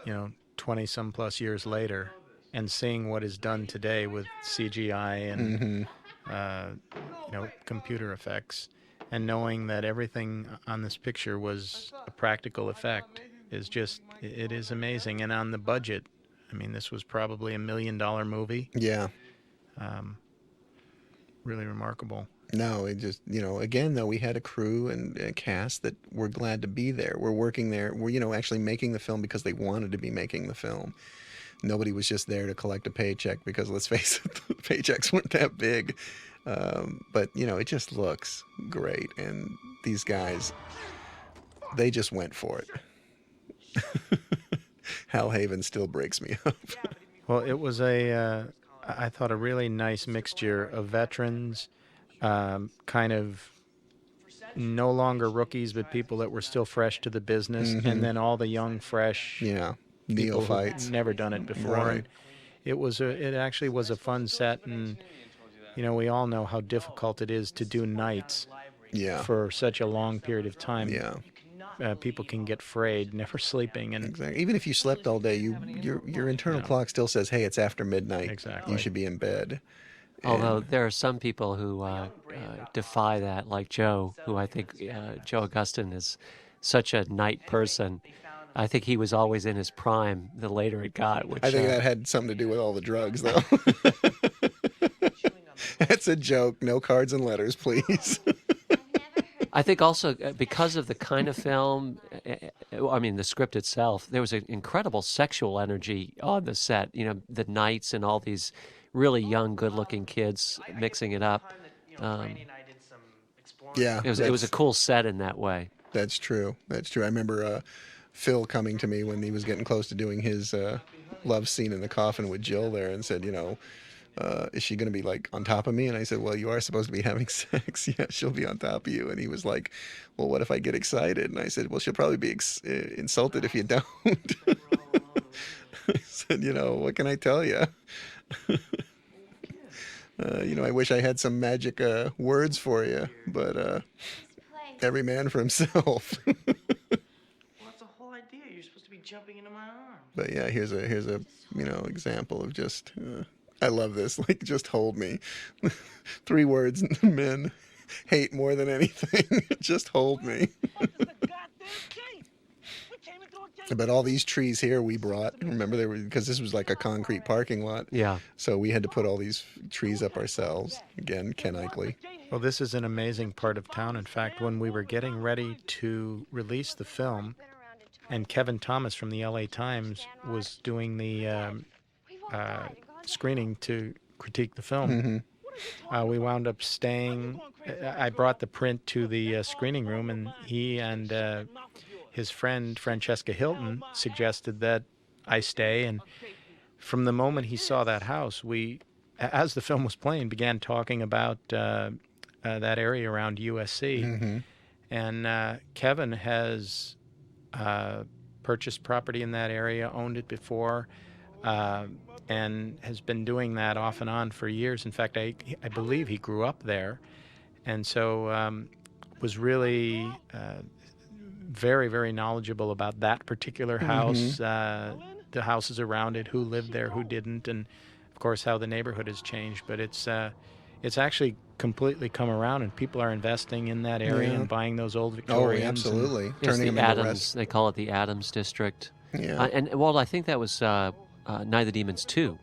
you know, 20-some plus years later, and seeing what is done today with CGI and, you know, computer effects, and knowing that everything on this picture was a practical effect is just, it is amazing. And on the budget, I mean, this was probably $1 million movie. Yeah. Really remarkable. No, it just, you know, again, though, we had a crew and a cast that were glad to be there. We're working there. We're, you know, actually making the film because they wanted to be making the film. Nobody was just there to collect a paycheck because, let's face it, the paychecks weren't that big. But, you know, it just looks great. And these guys, they just went for it. Hal Haven still breaks me up. Well, it was I thought, a really nice mixture of veterans, kind of no longer rookies, but people that were still fresh to the business, and then all the young, fresh neophytes, never done it before. Right. And it actually was a fun set, and you know, we all know how difficult it is to do nights for such a long period of time. People can get frayed, never sleeping, and exactly. Even if you slept all day, your internal clock still says, "Hey, it's after midnight. Exactly. You should be in bed." Although there are some people who defy that, like Joe, who I think Joe Augustin is such a night person. I think he was always in his prime the later it got. Which, I think that had something to do with all the drugs, though. That's a joke. No cards and letters, please. I think also because of the kind of film, I mean, the script itself, there was an incredible sexual energy on the set. You know, the nights and all these really young, good-looking kids mixing it up. Yeah, it was a cool set in that way. That's true. That's true. I remember Phil coming to me when he was getting close to doing his love scene in the coffin with Jill there, and said, is she going to be like on top of me? And I said, well, you are supposed to be having sex. Yeah, she'll be on top of you. And he was like, well, what if I get excited? And I said, well, she'll probably be insulted if you don't. I said, what can I tell you? I wish I had some magic words for you, but every man for himself. Well, that's the whole idea. You're supposed to be jumping into my arms. But yeah, here's a example of just. I love this. Like, just hold me. 3 words men hate more than anything. Just hold me. But all these trees here we brought. Remember, they were, because this was like a concrete parking lot. Yeah. So we had to put all these trees up ourselves. Again, Ken Eichleigh. Well, this is an amazing part of town. In fact, when we were getting ready to release the film, and Kevin Thomas from the LA Times was doing the screening to critique the film, we wound up staying. I brought the print to the screening room, and he and his friend Francesca Hilton suggested that I stay. And from the moment he saw that house, we, as the film was playing, began talking about that area around USC. And Kevin has purchased property in that area, owned it before, and has been doing that off and on for years. In fact, I believe he grew up there, and so was really very, very knowledgeable about that particular house, the houses around it, who lived there, who didn't, and of course how the neighborhood has changed. But it's actually completely come around, and people are investing in that area and buying those old Victorians. Oh, absolutely. Turning them into Adams. They call it the Adams District. Yeah. And Walt, I think that was Night of the Demons 2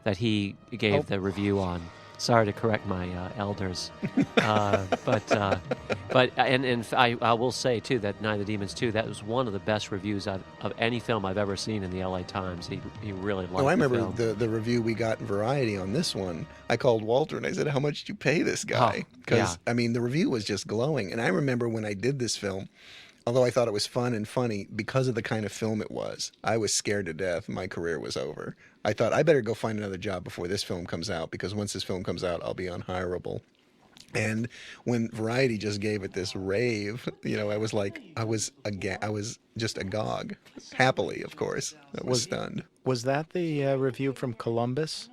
that he gave the review on. Sorry to correct my elders, but I will say too that Night of the Demons 2, that was one of the best reviews of any film I've ever seen in the LA Times. He really liked. Oh, I remember the review we got in Variety on this one. I called Walter and I said, "How much did you pay this guy?" Because I mean, the review was just glowing. And I remember when I did this film, although I thought it was fun and funny because of the kind of film it was, I was scared to death. My career was over. I thought I better go find another job before this film comes out, because once this film comes out, I'll be unhireable. And when Variety just gave it this rave, I was like, I was just agog. Happily, of course. I was stunned. Was that the review from Columbus?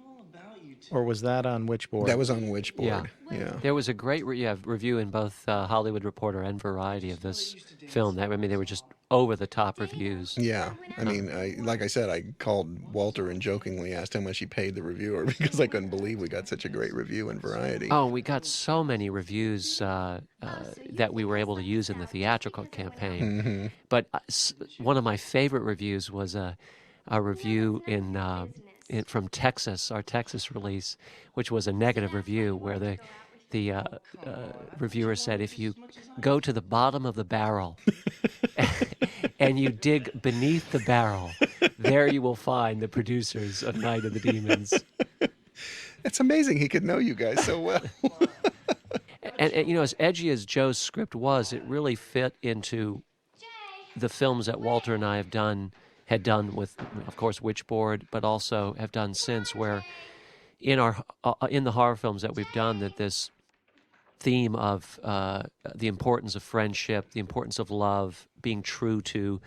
Or was that on Witchboard? That was on Witchboard. Yeah. There was a great review in both Hollywood Reporter and Variety of this film. They were just over-the-top reviews. Yeah. I mean, like I said, I called Walter and jokingly asked how much he paid the reviewer, because I couldn't believe we got such a great review in Variety. Oh, we got so many reviews that we were able to use in the theatrical campaign. But one of my favorite reviews was a review from Texas, our Texas release, which was a negative review, where the reviewer said, if you go to the bottom of the barrel and you dig beneath the barrel, there you will find the producers of Night of the Demons. It's amazing he could know you guys so well. and as edgy as Joe's script was, it really fit into the films that Walter and I had done with, of course, Witchboard, but also have done since, where in the horror films that we've done, that this theme of the importance of friendship, the importance of love, being true to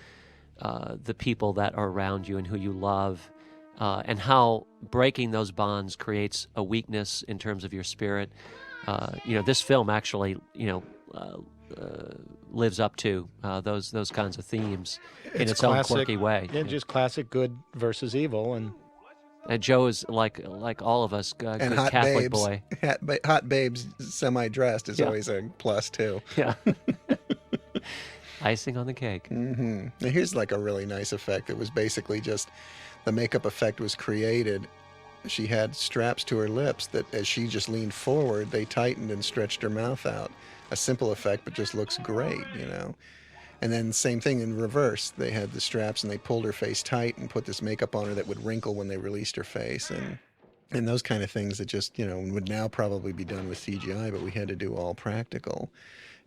the people that are around you and who you love, and how breaking those bonds creates a weakness in terms of your spirit. This film actually, lives up to those kinds of themes in its own quirky way. Yeah, just classic good versus evil, and Joe is like all of us, good and hot Catholic babes, boy. Hot babes semi-dressed is always a plus too. Yeah. Icing on the cake. Now here's like a really nice effect. It was basically just the makeup effect was created. She had straps to her lips that as she just leaned forward, they tightened and stretched her mouth out. A simple effect, but just looks great, And then same thing in reverse. They had the straps and they pulled her face tight and put this makeup on her that would wrinkle when they released her face. And And those kind of things that just, would now probably be done with CGI, but we had to do all practical.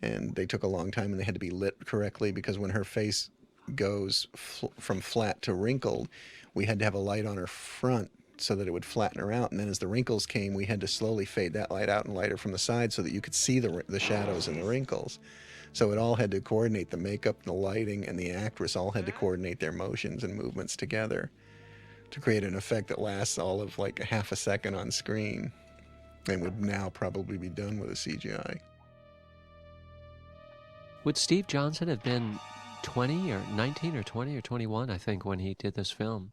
And they took a long time, and they had to be lit correctly, because when her face goes from flat to wrinkled, we had to have a light on her front so that it would flatten her out. And then as the wrinkles came, we had to slowly fade that light out and light her from the side so that you could see the shadows and the wrinkles. So it all had to coordinate. The makeup, the lighting, and the actress all had to coordinate their motions and movements together to create an effect that lasts all of like a half a second on screen, and would now probably be done with a CGI. Would Steve Johnson have been 20 or 19 or 20 or 21, I think, when he did this film?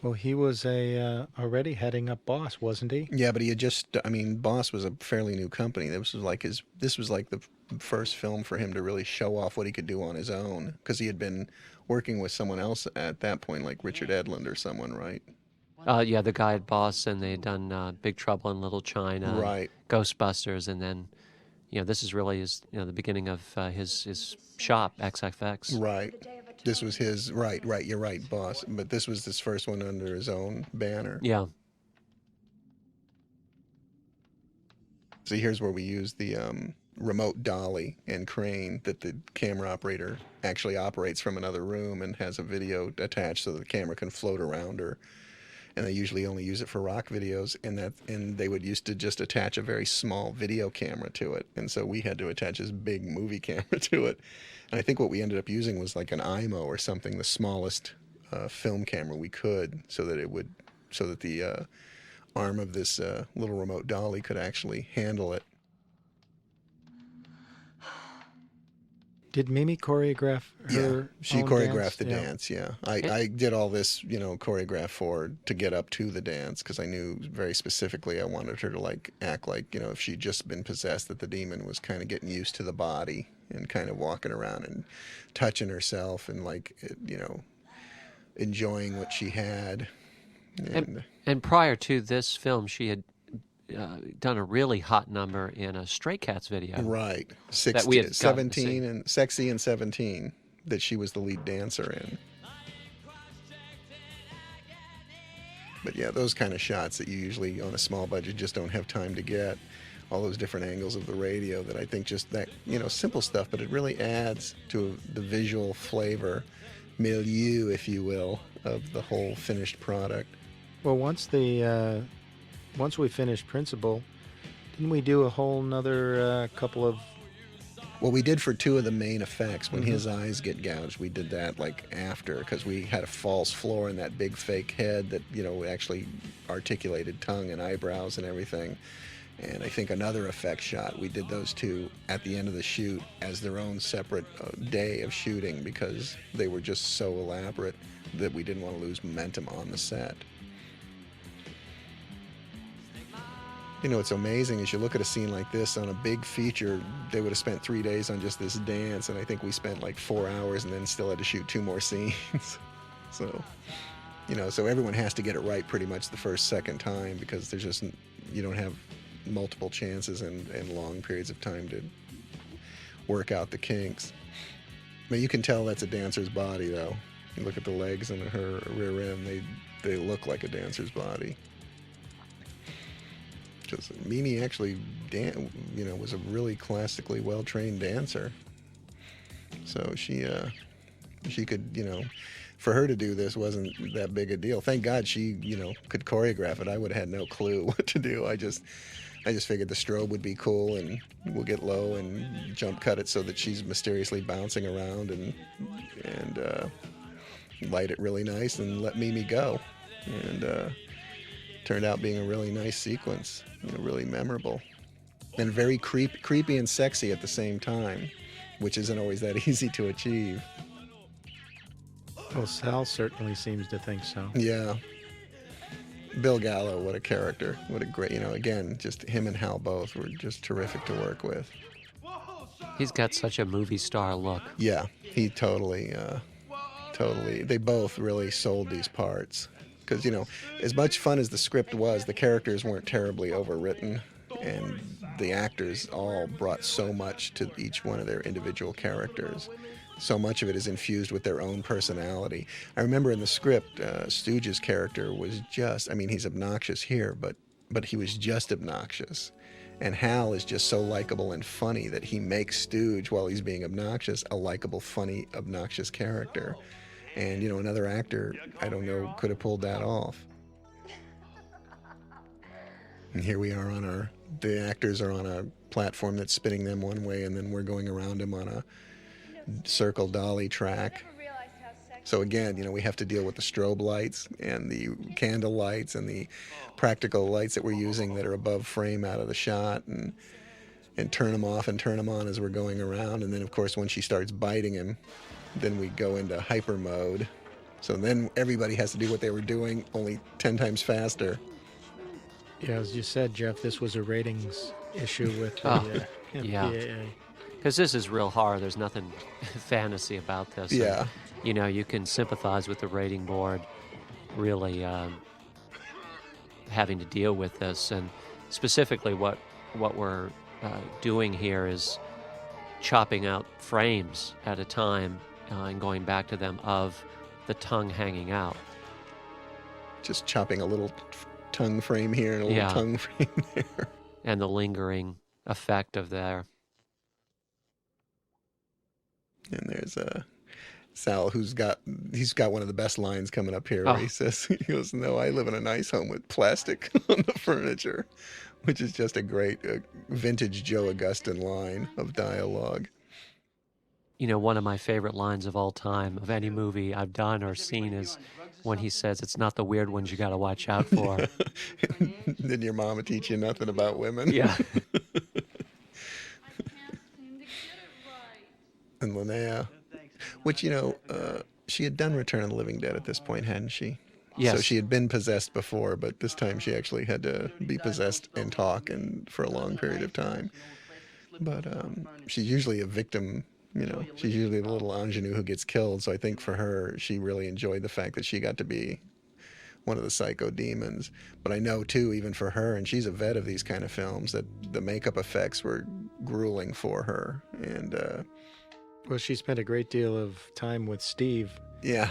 Well, he was already heading up Boss, wasn't he? Yeah, but he had Boss was a fairly new company. This was like the first film for him to really show off what he could do on his own, because he had been working with someone else at that point, like Richard Edlund or someone, right? Yeah, the guy at Boss, and they had done Big Trouble in Little China, right? Ghostbusters, and then, this is really the beginning of his shop, XFX. Right. This was his, right, you're right, Boss. But this was his first one under his own banner. Yeah. So here's where we use the remote dolly and crane that the camera operator actually operates from another room and has a video attached so the camera can float around her. And they usually only use it for rock videos, and they would used to just attach a very small video camera to it. And so we had to attach this big movie camera to it. And I think what we ended up using was like an IMO or something, the smallest film camera we could, so that the arm of this little remote dolly could actually handle it. Did Mimi choreograph her? Yeah, she choreographed the dance. Yeah, I did all this, choreograph to get up to the dance, because I knew very specifically I wanted her to act like, if she'd just been possessed, that the demon was kind of getting used to the body and kind of walking around and touching herself and enjoying what she had. And prior to this film, she had done a really hot number in a Stray Cats video. Right. 17 and Sexy and 17, that she was the lead dancer in. But yeah, those kind of shots that you usually on a small budget just don't have time to get. All those different angles of the radio, that I think just that, simple stuff, but it really adds to the visual flavor, milieu, if you will, of the whole finished product. Well, once we finished Principal, didn't we do a whole nother couple of... Well, we did for two of the main effects. When his eyes get gouged, we did that after, because we had a false floor and that big fake head that, actually articulated tongue and eyebrows and everything. And I think another effect shot, we did those two at the end of the shoot as their own separate day of shooting, because they were just so elaborate that we didn't want to lose momentum on the set. What's amazing is you look at a scene like this on a big feature, they would have spent 3 days on just this dance, and I think we spent 4 hours and then still had to shoot 2 more scenes. So, so everyone has to get it right pretty much the second time, because you don't have multiple chances and long periods of time to work out the kinks. But you can tell that's a dancer's body, though. You look at the legs and her rear end, they look like a dancer's body. Because Mimi actually, was a really classically well-trained dancer. So she could, for her to do this wasn't that big a deal. Thank God she, could choreograph it. I would have had no clue what to do. I just figured the strobe would be cool, and we'll get low and jump cut it so that she's mysteriously bouncing around and light it really nice and let Mimi go. And turned out being a really nice sequence, really memorable, and very creepy and sexy at the same time, which isn't always that easy to achieve. Well, Sal certainly seems to think so. Yeah. Bill Gallo, what a character. What a great, again, just him and Hal both were just terrific to work with. He's got such a movie star look. Yeah, he totally, they both really sold these parts. Because, as much fun as the script was, the characters weren't terribly overwritten, and the actors all brought so much to each one of their individual characters so much of it is infused with their own personality. I remember in the script, Stooge's character was just, I mean, he's obnoxious here, but he was just obnoxious. And Hal is just so likable and funny that he makes Stooge, while he's being obnoxious, a likable, funny, obnoxious character. And, another actor, I don't know, could have pulled that off. And here we are the actors are on a platform that's spinning them one way, and then we're going around them on a circle dolly track. So again, we have to deal with the strobe lights and the candle lights and the practical lights that we're using that are above frame out of the shot, and turn them off and turn them on as we're going around. And then, of course, when she starts biting him, then we go into hyper mode. So then everybody has to do what they were doing, only 10 times faster. Yeah, as you said, Jeff, this was a ratings issue with the yeah. Because this is real horror. There's nothing fantasy about this. Yeah. And, you can sympathize with the rating board really having to deal with this. And specifically what we're doing here is chopping out frames at a time and going back to them of the tongue hanging out. Just chopping a little tongue frame here and a little tongue frame there. And the lingering effect of there. And there's Sal, he's got one of the best lines coming up here where he says, he goes, "No, I live in a nice home with plastic on the furniture," which is just a great vintage Joe Augustin line of dialogue. One of my favorite lines of all time of any movie I've done or seen is when he says, "It's not the weird ones you got to watch out for." Didn't your mama teach you nothing about women? Yeah. And Linnea, which, she had done Return of the Living Dead at this point, hadn't she? Yes. So she had been possessed before, but this time she actually had to be possessed and talk for a long period of time. But she's usually a victim. She's usually the little ingenue who gets killed. So I think for her, she really enjoyed the fact that she got to be one of the psycho demons. But I know, too, even for her, and she's a vet of these kind of films, that the makeup effects were grueling for her. And well, she spent a great deal of time with Steve. Yeah.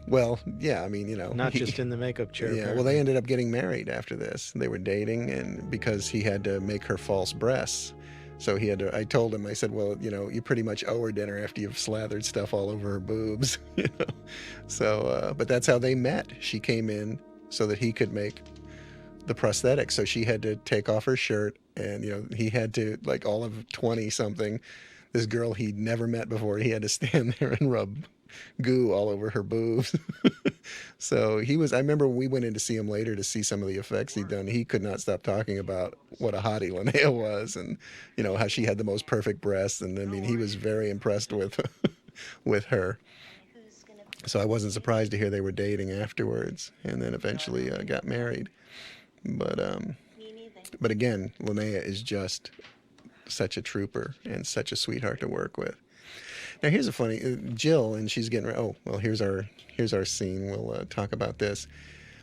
Well, yeah, I mean, Not just in the makeup chair. Yeah, apparently. well, they ended up getting married after this. They were dating, and because he had to make her false breasts. So I told him, I said, well, you pretty much owe her dinner after you've slathered stuff all over her boobs, So, but that's how they met. She came in so that he could make the prosthetic. So she had to take off her shirt, and, he had to, like all of 20-something, this girl he'd never met before, he had to stand there and rub goo all over her boobs. So I remember when we went in to see him later to see some of the effects he'd done, he could not stop talking about what a hottie Linnea was, and how she had the most perfect breasts, and I mean he was very impressed with her. So I wasn't surprised to hear they were dating afterwards, and then eventually got married. But again, Linnea is just such a trooper and such a sweetheart to work with. Now here's a funny Jill, and she's getting. Oh well, here's our scene. We'll talk about this.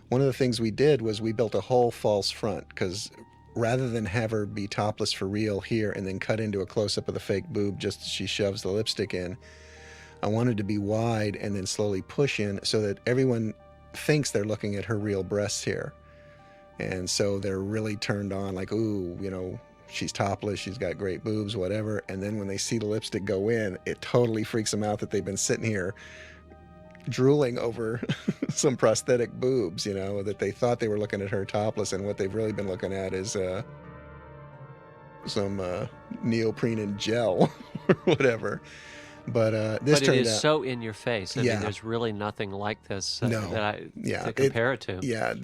One of the things we did was we built a whole false front, because rather than have her be topless for real here and then cut into a close up of the fake boob just as she shoves the lipstick in, I wanted to be wide and then slowly push in so that everyone thinks they're looking at her real breasts here, and so they're really turned on, like, ooh, she's topless, she's got great boobs, whatever. And then when they see the lipstick go in, it totally freaks them out that they've been sitting here drooling over some prosthetic boobs, that they thought they were looking at her topless, and what they've really been looking at is some neoprene and gel or whatever. But this turned out... But it is so in your face. I mean, there's really nothing like this to compare it to. Yeah,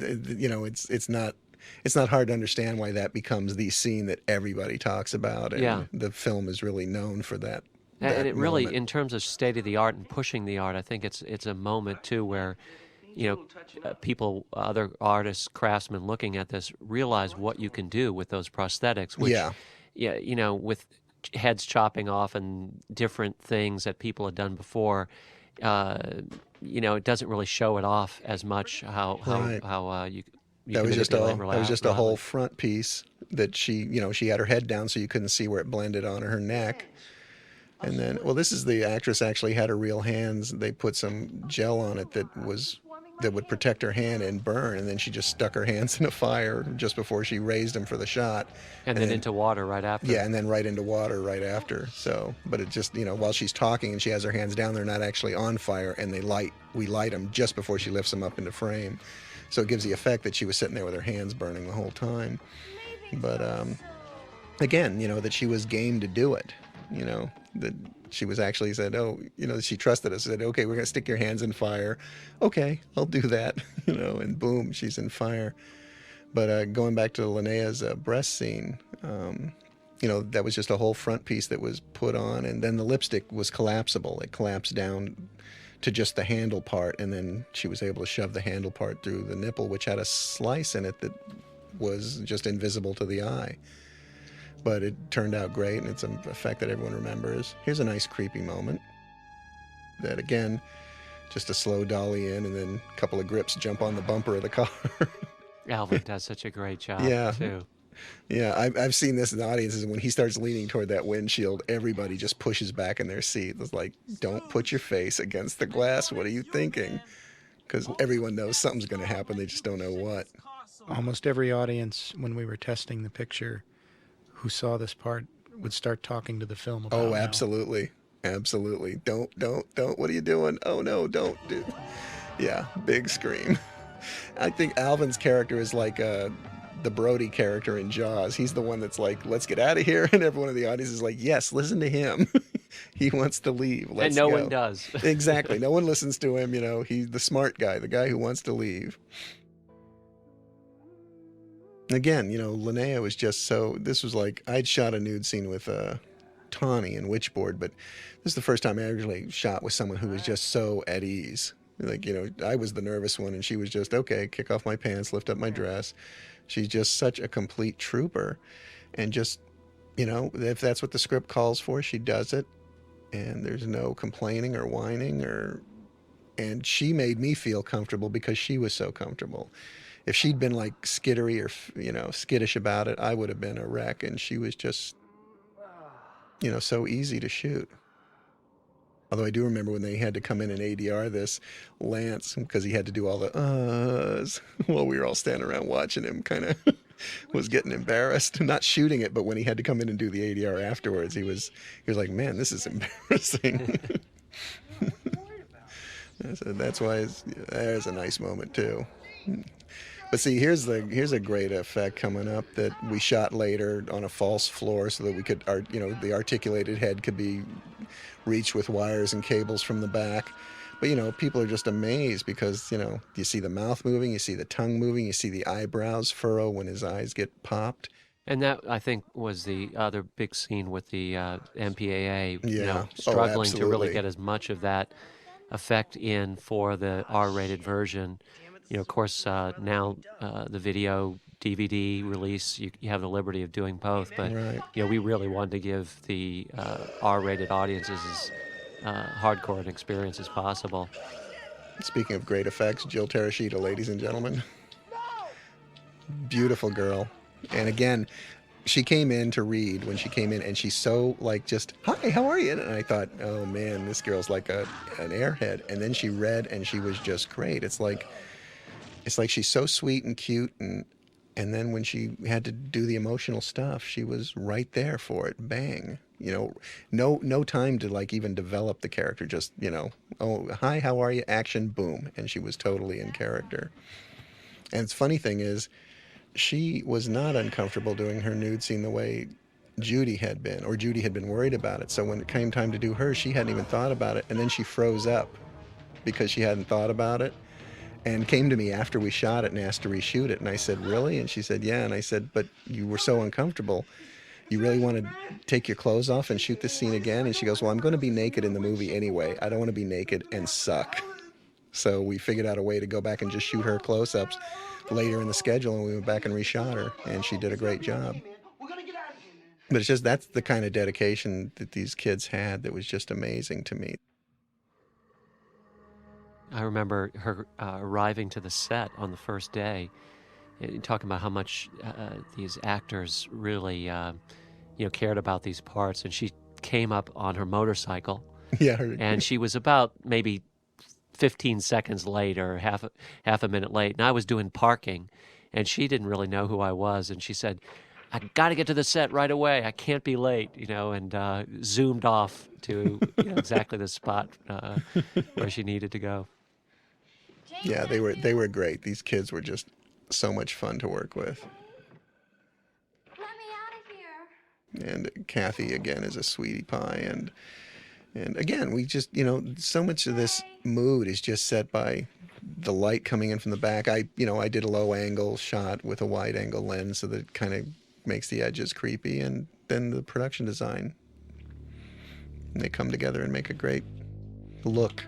it's not hard to understand why that becomes the scene that everybody talks about, and the film is really known for that. And it really, moment. In terms of state of the art and pushing the art, I think it's a moment too where, people, other artists, craftsmen looking at this realize what you can do with those prosthetics. Which, with heads chopping off and different things that people had done before, it doesn't really show it off as much. How you that was just a whole front piece that she had her head down so you couldn't see where it blended on her neck. And then, well, this is the actress actually had her real hands. They put some gel on it that would protect her hand and burn, and then she just stuck her hands in a fire just before she raised them for the shot. And then into water right after. Yeah, and then right into water right after. So, but it just, while she's talking and she has her hands down, they're not actually on fire, and we light them just before she lifts them up into frame. So it gives the effect that she was sitting there with her hands burning the whole time. But again, that she was game to do it. That she was actually said, she trusted us, said, okay, we're going to stick your hands in fire. Okay, I'll do that, and boom, she's in fire. But going back to Linnea's breast scene, that was just a whole front piece that was put on, and then the lipstick was collapsible. It collapsed down to just the handle part, and then she was able to shove the handle part through the nipple, which had a slice in it that was just invisible to the eye. But it turned out great, and it's an effect that everyone remembers. Here's a nice creepy moment. That, again, just a slow dolly in, and then a couple of grips jump on the bumper of the car. Alvin does such a great job, too. Yeah, I've seen this in the audiences. When he starts leaning toward that windshield, everybody just pushes back in their seat. It's like, don't put your face against the glass. What are you thinking? Because everyone knows something's going to happen. They just don't know what. Almost every audience, when we were testing the picture, who saw this part would start talking to the film about Oh, absolutely. Absolutely. Don't. What are you doing? Oh, no, don't. Dude. Yeah, big scream. I think Alvin's character is like the Brody character in Jaws. He's the one that's like, let's get out of here. And everyone in the audience is like, yes, listen to him. He wants to leave. Let's go. And one does. Exactly. No one listens to him. He's the smart guy, the guy who wants to leave. Again, Linnea was just so, this was like, I'd shot a nude scene with Tawny in Witchboard, but this is the first time I actually shot with someone who was just so at ease. Like, I was the nervous one, and she was just, okay, kick off my pants, lift up my dress. She's just such a complete trooper. And just, if that's what the script calls for, she does it. And there's no complaining or whining and she made me feel comfortable because she was so comfortable. If she'd been like skittery or, skittish about it, I would have been a wreck. And she was just, so easy to shoot. Although I do remember when they had to come in and ADR this, Lance, because he had to do all the uhs while we were all standing around watching him, kind of was getting embarrassed. Not shooting it, but when he had to come in and do the ADR afterwards, he was like, man, this is embarrassing. So that's why there's a nice moment too. But see, here's a great effect coming up that we shot later on a false floor so that we could, the articulated head could be reached with wires and cables from the back. But, people are just amazed because, you see the mouth moving, you see the tongue moving, you see the eyebrows furrow when his eyes get popped. And that, I think, was the other big scene with the MPAA, Yeah. struggling to really get as much of that effect in for the R-rated version. Of course, now the video DVD release, you have the liberty of doing both. But right. We really wanted to give the R-rated audiences as hardcore an experience as possible. Speaking of great effects, Jill Terashita, ladies and gentlemen, beautiful girl. And again, she came in to read when she came in, and she's so like just, hi, how are you? And I thought, oh man, this girl's like an airhead. And then she read, and she was just great. It's like she's so sweet and cute, and then when she had to do the emotional stuff, she was right there for it. Bang. No time to like even develop the character. Just, oh, hi, how are you? Action, boom. And she was totally in character. And the funny thing is, she was not uncomfortable doing her nude scene the way Judy had been, or Judy had been worried about it. So when it came time to do hers, she hadn't even thought about it. And then she froze up because she hadn't thought about it. And came to me after we shot it and asked to reshoot it. And I said, really? And she said, yeah. And I said, but you were so uncomfortable. You really want to take your clothes off and shoot this scene again? And she goes, well, I'm going to be naked in the movie anyway. I don't want to be naked and suck. So we figured out a way to go back and just shoot her close-ups later in the schedule. And we went back and reshot her. And she did a great job. But it's just, that's the kind of dedication that these kids had that was just amazing to me. I remember her arriving to the set on the first day, talking about how much these actors really, cared about these parts. And she came up on her motorcycle. Yeah. And she was about maybe 15 seconds late or half a minute late. And I was doing parking, and she didn't really know who I was. And she said, I got to get to the set right away. I can't be late, and zoomed off to exactly the spot where she needed to go. Yeah, they were great. These kids were just so much fun to work with. Let me out of here. And Kathy, again, is a sweetie pie. And again, we just, so much of this mood is just set by the light coming in from the back. I did a low angle shot with a wide angle lens, so that it kind of makes the edges creepy. And then the production design. And they come together and make a great look.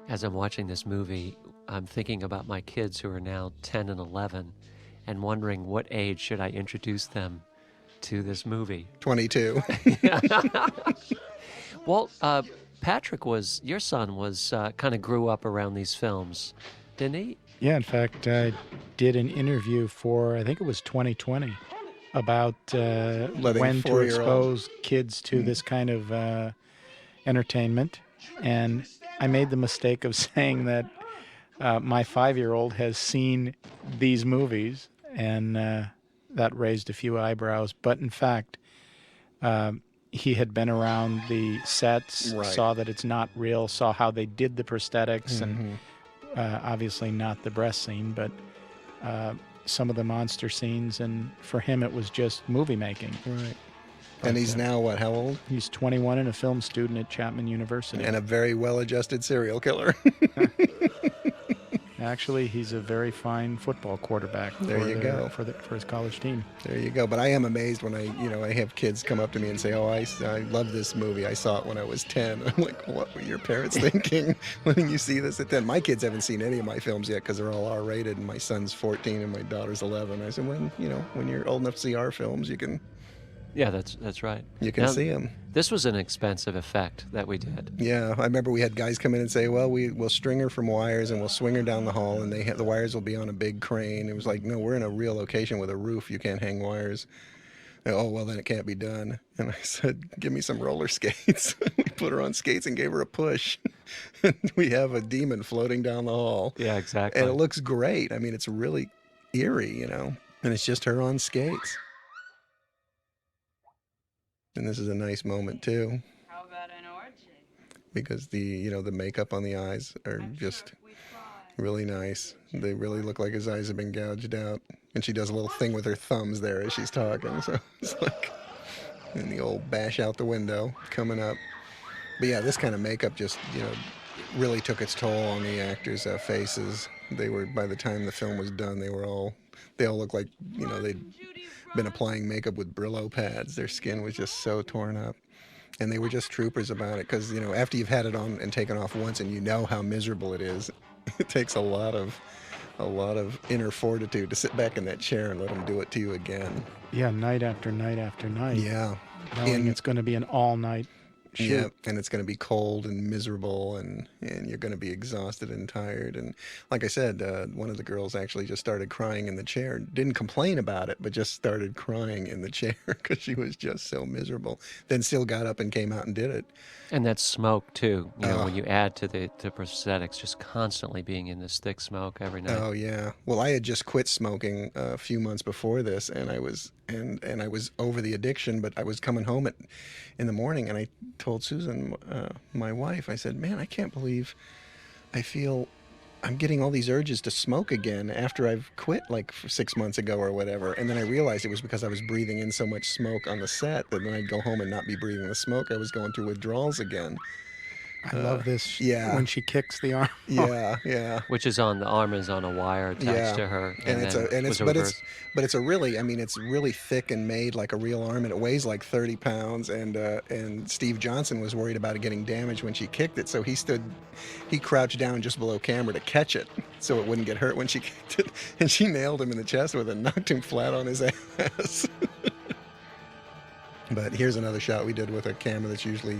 As I'm watching this movie, I'm thinking about my kids who are now 10 and 11 and wondering what age should I introduce them to this movie. 22. Well, Patrick your son was kind of grew up around these films, didn't he? Yeah, in fact, I did an interview for, I think it was 2020, about when to expose kids to this kind of entertainment. And I made the mistake of saying that my 5-year-old has seen these movies, and that raised a few eyebrows. But in fact, he had been around the sets, right. Saw that it's not real, saw how they did the prosthetics, and obviously not the breast scene, but some of the monster scenes. And for him, it was just movie making. Right. And he's now, what, how old? He's 21 and a film student at Chapman University. And a very well-adjusted serial killer. Actually, he's a very fine football quarterback. There you go. For his college team. There you go. But I am amazed when I have kids come up to me and say, "Oh, I love this movie. I saw it when I was 10." I'm like, "What were your parents thinking when you see this at 10?" My kids haven't seen any of my films yet because they're all R-rated, and my son's 14 and my daughter's 11. I said, when you're old enough to see our films, you can. Yeah, that's right. You can see them. This was an expensive effect that we did. Yeah, I remember we had guys come in and say, "Well, we'll string her from wires and we'll swing her down the hall, and the wires will be on a big crane." It was like, "No, we're in a real location with a roof. You can't hang wires." "Oh, well, then it can't be done." And I said, "Give me some roller skates." We put her on skates and gave her a push. We have a demon floating down the hall. Yeah, exactly. And it looks great. I mean, it's really eerie, and it's just her on skates. And this is a nice moment too. How about an orgy? Because the makeup on the eyes are just really nice. They really look like his eyes have been gouged out. And she does a little thing with her thumbs there as she's talking. So it's like, and the old bash out the window coming up. But yeah, this kind of makeup just, really took its toll on the actors' faces. They were, by the time the film was done, they all looked like, they'd been applying makeup with Brillo pads. Their skin was just so torn up. And they were just troopers about it because, after you've had it on and taken off once and you know how miserable it is, it takes a lot of inner fortitude to sit back in that chair and let them do it to you again. Yeah, night after night after night. Yeah. Knowing it's going to be an all-night shoot. Yeah, and it's going to be cold and miserable, and you're going to be exhausted and tired. And like I said, one of the girls actually just started crying in the chair. Didn't complain about it, but just started crying in the chair because she was just so miserable. Then still got up and came out and did it. And that smoke, too, when you add to the prosthetics, just constantly being in this thick smoke every night. Oh, yeah. Well, I had just quit smoking a few months before this, and I was over the addiction, but I was coming home in the morning, and I told Susan, my wife, I said, "Man, I can't believe I feel I'm getting all these urges to smoke again after I've quit like 6 months ago or whatever." And then I realized it was because I was breathing in so much smoke on the set that when I'd go home and not be breathing the smoke, I was going through withdrawals again. I love this. Yeah. When she kicks the arm. Yeah. Which is the arm is on a wire attached to her. It's really thick and made like a real arm, and it weighs like 30 pounds. And Steve Johnson was worried about it getting damaged when she kicked it, so he crouched down just below camera to catch it, so it wouldn't get hurt when she kicked it. And she nailed him in the chest with it, knocked him flat on his ass. But here's another shot we did with a camera that's usually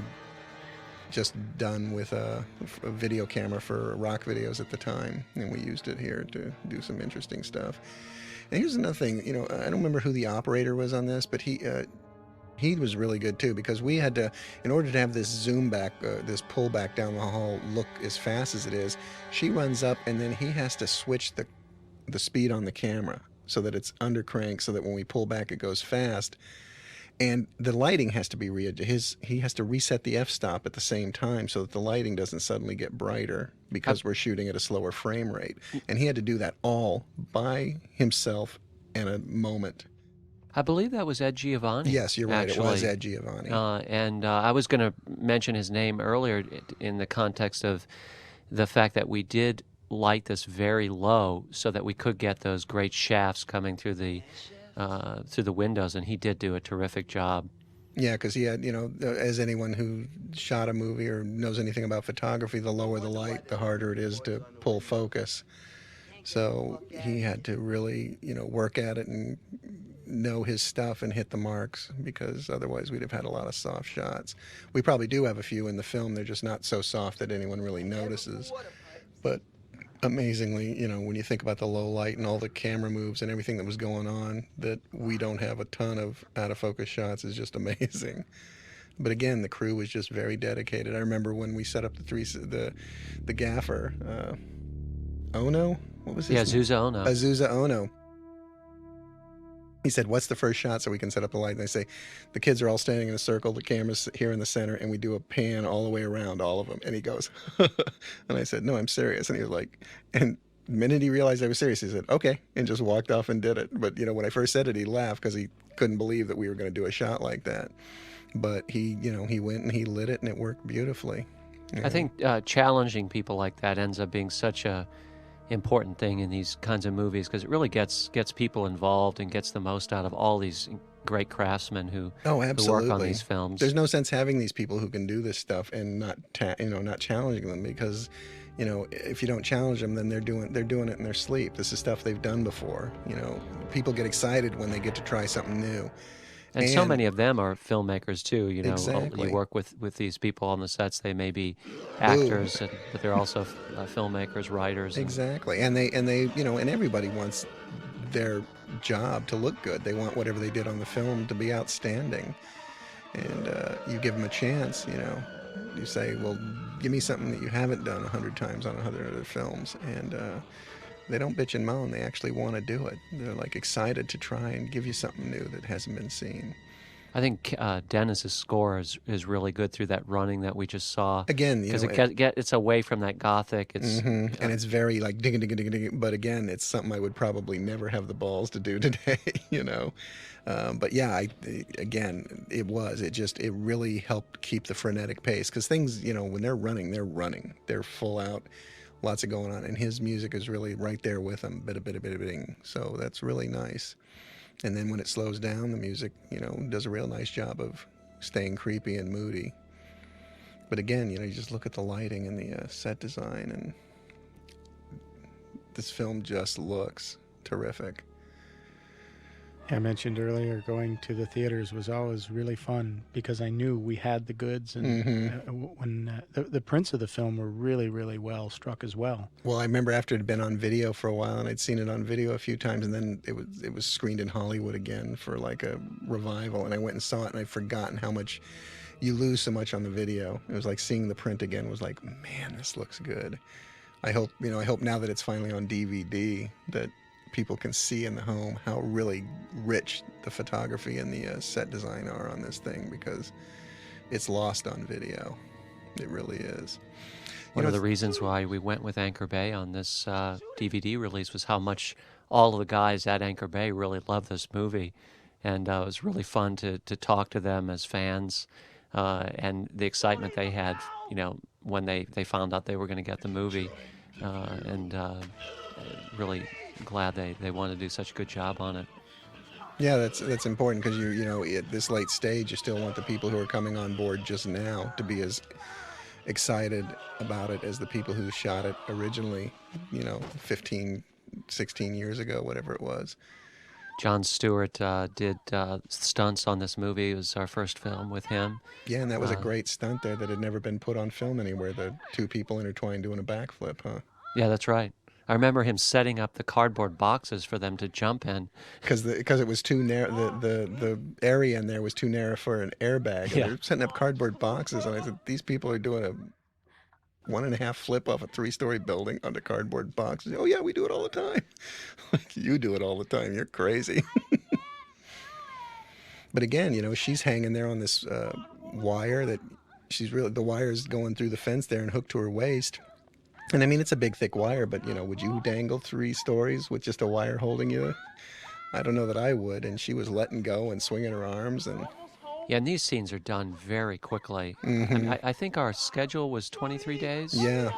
just done with a video camera for rock videos at the time, and we used it here to do some interesting stuff. And here's another thing, I don't remember who the operator was on this, but He was really good too, because we had to, in order to have this zoom back, this pull back down the hall look as fast as it is, she runs up and then he has to switch the speed on the camera so that it's under crank, so that when we pull back it goes fast. And the lighting has to be he has to reset the f-stop at the same time so that the lighting doesn't suddenly get brighter, because we're shooting at a slower frame rate. And he had to do that all by himself in a moment. I believe that was Ed Giovanni. Yes, you're right. Actually. It was Ed Giovanni. And I was going to mention his name earlier in the context of the fact that we did light this very low so that we could get those great shafts coming through the windows, and he did do a terrific job. Yeah, because he had, as anyone who shot a movie or knows anything about photography, the lower the light, the harder it is to pull focus. So he had to really, work at it and know his stuff and hit the marks, because otherwise we'd have had a lot of soft shots. We probably do have a few in the film. They're just not so soft that anyone really notices. But amazingly, when you think about the low light and all the camera moves and everything that was going on, that we don't have a ton of out of focus shots is just amazing. But again, the crew was just very dedicated. I remember when we set up the gaffer, Ono? What was his name? Azusa Ono. Azusa Ono. He said, "What's the first shot so we can set up the light?" And they say, the kids are all standing in a circle, the camera's here in the center, and we do a pan all the way around all of them. And he goes, and I said, "No, I'm serious." And he was like, and the minute he realized I was serious, he said, "Okay," and just walked off and did it. But, when I first said it, he laughed because he couldn't believe that we were going to do a shot like that. But he went and he lit it, and it worked beautifully. I think challenging people like that ends up being such a important thing in these kinds of movies, because it really gets people involved and gets the most out of all these great craftsmen who work on these films. There's no sense having these people who can do this stuff and not challenging them, because if you don't challenge them, then they're doing it in their sleep. This is stuff they've done before. People get excited when they get to try something new. And so many of them are filmmakers too. Exactly. You work with these people on the sets. They may be actors, but they're also filmmakers, writers. Exactly, and they and everybody wants their job to look good. They want whatever they did on the film to be outstanding. And you give them a chance. You say, "Well, give me something that you haven't done 100 times on 100 other films," and they don't bitch and moan. They actually want to do it. They're like excited to try and give you something new that hasn't been seen. I think Dennis's score is really good through that running that we just saw. Again, because it's away from that gothic. It's and it's very like ding ding ding ding. But again, it's something I would probably never have the balls to do today. But yeah, it really helped keep the frenetic pace, because things, when they're running, they're full out. Lots of going on, and his music is really right there with him, bit. So that's really nice. And then when it slows down, the music, does a real nice job of staying creepy and moody. But again, you just look at the lighting and the set design, and this film just looks terrific. I mentioned earlier, going to the theaters was always really fun, because I knew we had the goods, and when the prints of the film were really, really well struck as well. Well, I remember after it had been on video for a while, and I'd seen it on video a few times, and then it was screened in Hollywood again for like a revival, and I went and saw it, and I'd forgotten how much you lose so much on the video. It was like seeing the print again was like, man, this looks good. I hope now that it's finally on DVD that people can see in the home how really rich the photography and the set design are on this thing, because it's lost on video. It really is. One of the reasons why we went with Anchor Bay on this DVD release was how much all of the guys at Anchor Bay really loved this movie, and it was really fun to talk to them as fans, and the excitement they had, when they found out they were going to get the movie, and really glad they want to do such a good job on it. Yeah, that's important, because at this late stage, you still want the people who are coming on board just now to be as excited about it as the people who shot it originally, 15, 16 years ago, whatever it was. Jon Stewart did stunts on this movie. It was our first film with him. Yeah, and that was a great stunt there that had never been put on film anywhere, the two people intertwined doing a backflip, huh? Yeah, that's right. I remember him setting up the cardboard boxes for them to jump in. Because it was too narrow, the area in there was too narrow for an airbag. And they're setting up cardboard boxes, and I said, these people are doing a 1.5 flip off a 3-story building onto cardboard boxes. Oh yeah, we do it all the time. Like, you do it all the time. You're crazy. But again, you know, she's hanging there on this wire that the wire's going through the fence there and hooked to her waist. And I mean, it's a big, thick wire, but, you know, would you dangle 3 stories with just a wire holding you? I don't know that I would. And she was letting go and swinging her arms. And yeah, and these scenes are done very quickly. Mm-hmm. I mean, I think our schedule was 23 days. Yeah.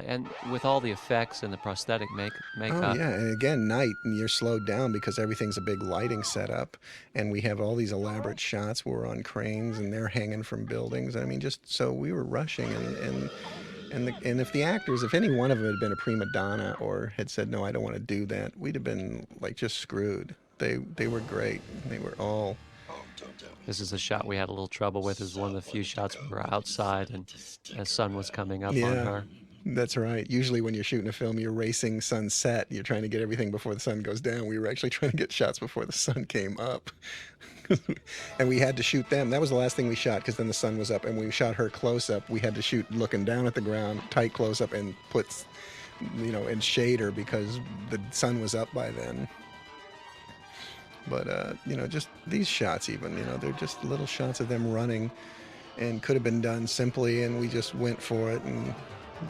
And with all the effects and the prosthetic makeup. Oh, yeah. And again, night, and you're slowed down because everything's a big lighting setup. And we have all these elaborate shots where we're on cranes and they're hanging from buildings. I mean, just so we were rushing. And if the actors, if any one of them had been a prima donna or had said, no, I don't want to do that, we'd have been like just screwed. They were great. They were all... This is a shot we had a little trouble with. It was one of the few shots we were outside and the sun was coming up on her. That's right. Usually when you're shooting a film, you're racing sunset. You're trying to get everything before the sun goes down. We were actually trying to get shots before the sun came up. And we had to shoot them. That was the last thing we shot because then the sun was up. And when we shot her close up, we had to shoot looking down at the ground, tight close up, and put, you know, and shade her because the sun was up by then. But, you know, just these shots even, you know, they're just little shots of them running and could have been done simply, and we just went for it. And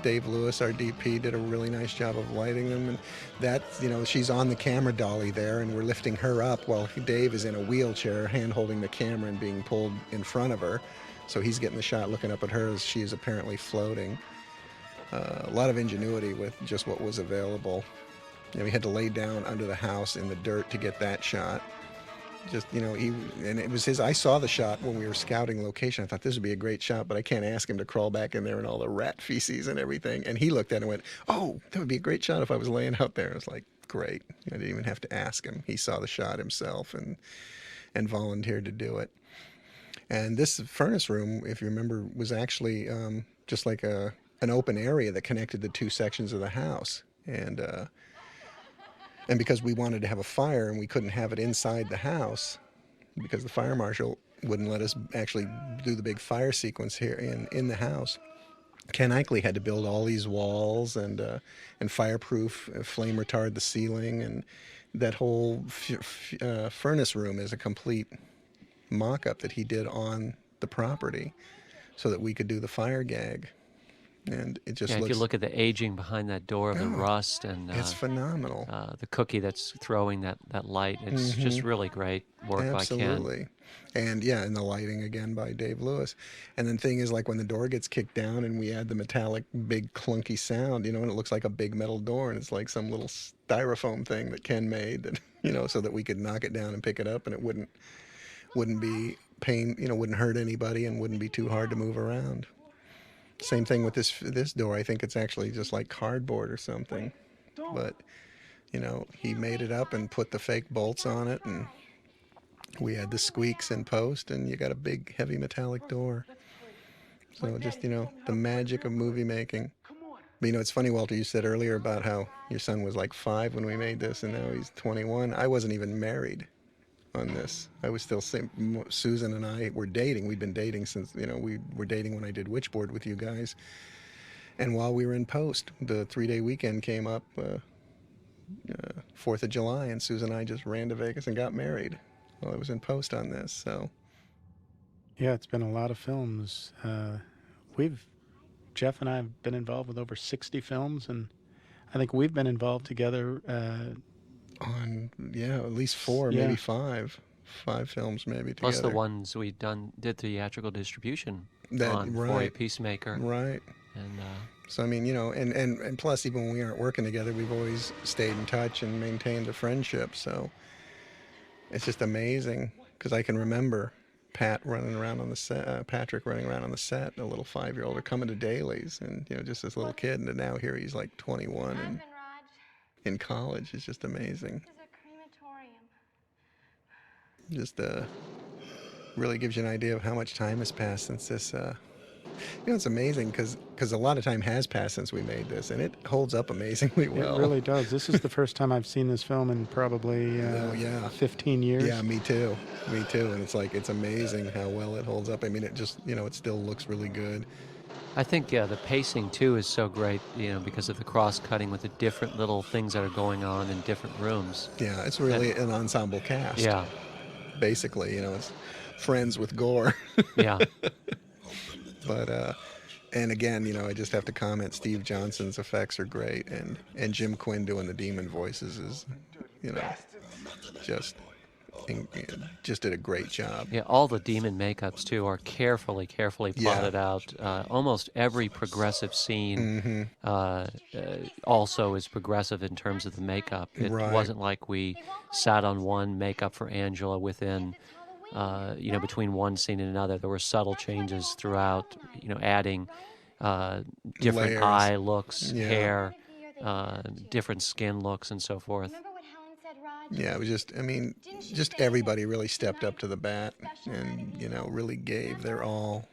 Dave Lewis, our DP, did a really nice job of lighting them. And that, you know, she's on the camera dolly there, and we're lifting her up while Dave is in a wheelchair, hand-holding the camera and being pulled in front of her. So he's getting the shot looking up at her as she is apparently floating. A lot of ingenuity with just what was available. You know, we had to lay down under the house in the dirt to get that shot. Just, you know, and it was his, I saw the shot when we were scouting location. I thought this would be a great shot, but I can't ask him to crawl back in there and all the rat feces and everything. And he looked at it and went, oh, that would be a great shot if I was laying out there. I was like, great. I didn't even have to ask him. He saw the shot himself and volunteered to do it. And this furnace room, if you remember, was actually just like an open area that connected the 2 sections of the house. And because we wanted to have a fire and we couldn't have it inside the house because the fire marshal wouldn't let us actually do the big fire sequence here in the house, Ken Eichley had to build all these walls and fireproof, flame retard the ceiling, and that whole furnace room is a complete mock-up that he did on the property so that we could do the fire gag. And it just looks... if you look at the aging behind that door, the rust, and it's phenomenal. The cookie that's throwing that light, it's just really great work by Ken. Absolutely. And yeah, and the lighting again by Dave Lewis. And then the thing is, like when the door gets kicked down and we add the metallic big clunky sound, you know, and it looks like a big metal door, and it's like some little styrofoam thing that Ken made, that, you know, so that we could knock it down and pick it up, and it wouldn't be pain, you know, wouldn't hurt anybody and wouldn't be too hard to move around. Same thing with this door. I think it's actually just like cardboard or something. But, you know, he made it up and put the fake bolts on it, and we had the squeaks in post, and you got a big, heavy metallic door. So just, you know, the magic of movie making. But, you know, it's funny, Walter, you said earlier about how your son was like 5 when we made this, and now he's 21. I wasn't even married on this. I was still, Susan and I were dating. We'd been dating since, you know, we were dating when I did Witchboard with you guys. And while we were in post, the 3-day weekend came up, 4th of July, and Susan and I just ran to Vegas and got married while I was in post on this. So yeah, it's been a lot of films. Jeff and I have been involved with over 60 films, and I think we've been involved together on, at least 4, maybe 5 films maybe together. Plus the ones we did theatrical distribution on For a Peacemaker. Right. And so I mean, you know, and plus even when we aren't working together, we've always stayed in touch and maintained a friendship. So it's just amazing because I can remember Patrick running around on the set, a little 5-year-old, or coming to dailies, and, you know, just this little kid, and now here he's like 21 and in college. It's just amazing. Just really gives you an idea of how much time has passed since this It's amazing because a lot of time has passed since we made this, and it holds up amazingly well. It really does. This is the first time I've seen this film in probably 15 years. Yeah, me too. Me too. And it's amazing how well it holds up. I mean, it just, it still looks really good. I think the pacing too is so great, because of the cross-cutting with the different little things that are going on in different rooms. Yeah, it's really an ensemble cast. Yeah. Basically, it's friends with gore. Yeah. But and again, I just have to comment, Steve Johnson's effects are great, and Jim Quinn doing the demon voices is, just did a great job. Yeah, all the demon makeups too are carefully plotted out. Almost every progressive scene also is progressive in terms of the makeup. It wasn't like we sat on one makeup for Angela within, between one scene and another. There were subtle changes throughout, adding different layers. Eye looks, hair, different skin looks, and so forth. Yeah, it was just everybody really stepped up to the bat and, really gave their all.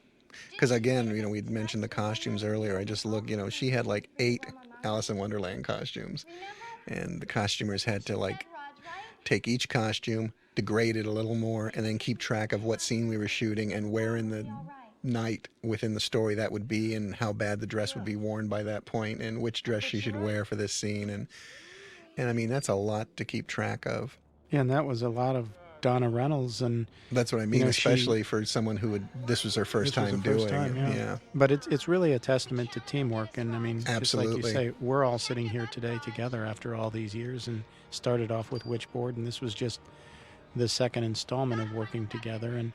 Because again, we'd mentioned the costumes earlier. I just look, she had like 8 Alice in Wonderland costumes. And the costumers had to take each costume, degrade it a little more, and then keep track of what scene we were shooting and where in the night within the story that would be, and how bad the dress would be worn by that point, and which dress she should wear for this scene. And I mean, that's a lot to keep track of. Yeah, and that was a lot of Donna Reynolds, and that's what I mean, especially for someone who this was her first time doing it. Yeah. But it's really a testament to teamwork, and I mean, absolutely. Just like you say, we're all sitting here today together after all these years, and started off with Witchboard, and this was just the second installment of working together. And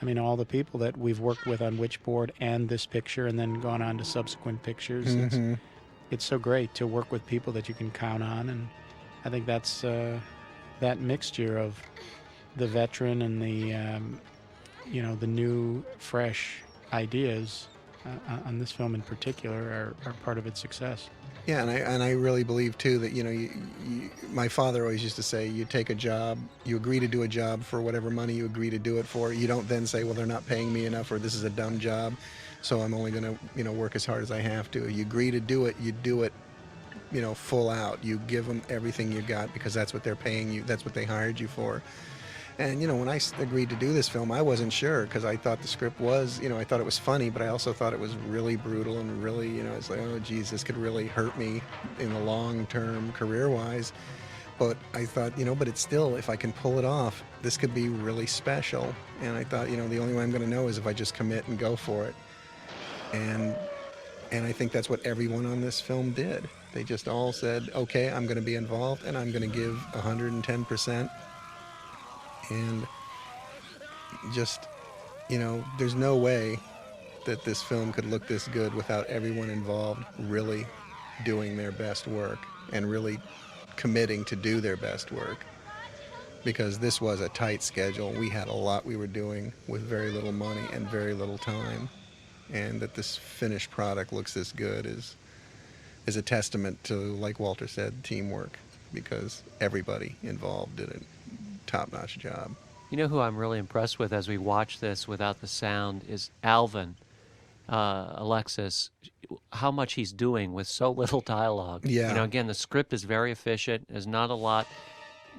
I mean, all the people that we've worked with on Witchboard and this picture, and then gone on to subsequent pictures. It's so great to work with people that you can count on, and I think that's that mixture of the veteran and the the new, fresh ideas on this film in particular are part of its success. Yeah, and I really believe too that my father always used to say, you take a job, you agree to do a job for whatever money you agree to do it for. You don't then say, well, they're not paying me enough, or this is a dumb job, so I'm only going to work as hard as I have to. You agree to do it, you do it full out. You give them everything you got, because that's what they're paying you, that's what they hired you for. And when I agreed to do this film, I wasn't sure, because I thought the script was, I thought it was funny, but I also thought it was really brutal and really, it's like, oh geez, this could really hurt me in the long term career wise. But I thought, but it's still, if I can pull it off, this could be really special. And I thought, the only way I'm going to know is if I just commit and go for it. And I think that's what everyone on this film did. They just all said, okay, I'm going to be involved, and I'm going to give 110%. And just, there's no way that this film could look this good without everyone involved really doing their best work and really committing to do their best work. Because this was a tight schedule. We had a lot we were doing with very little money and very little time. And that this finished product looks this good is a testament to, like Walter said, teamwork, because everybody involved did a top-notch job. You know who I'm really impressed with as we watch this without the sound is Alvin, Alexis, how much he's doing with so little dialogue. Yeah. Again, the script is very efficient. There's not a lot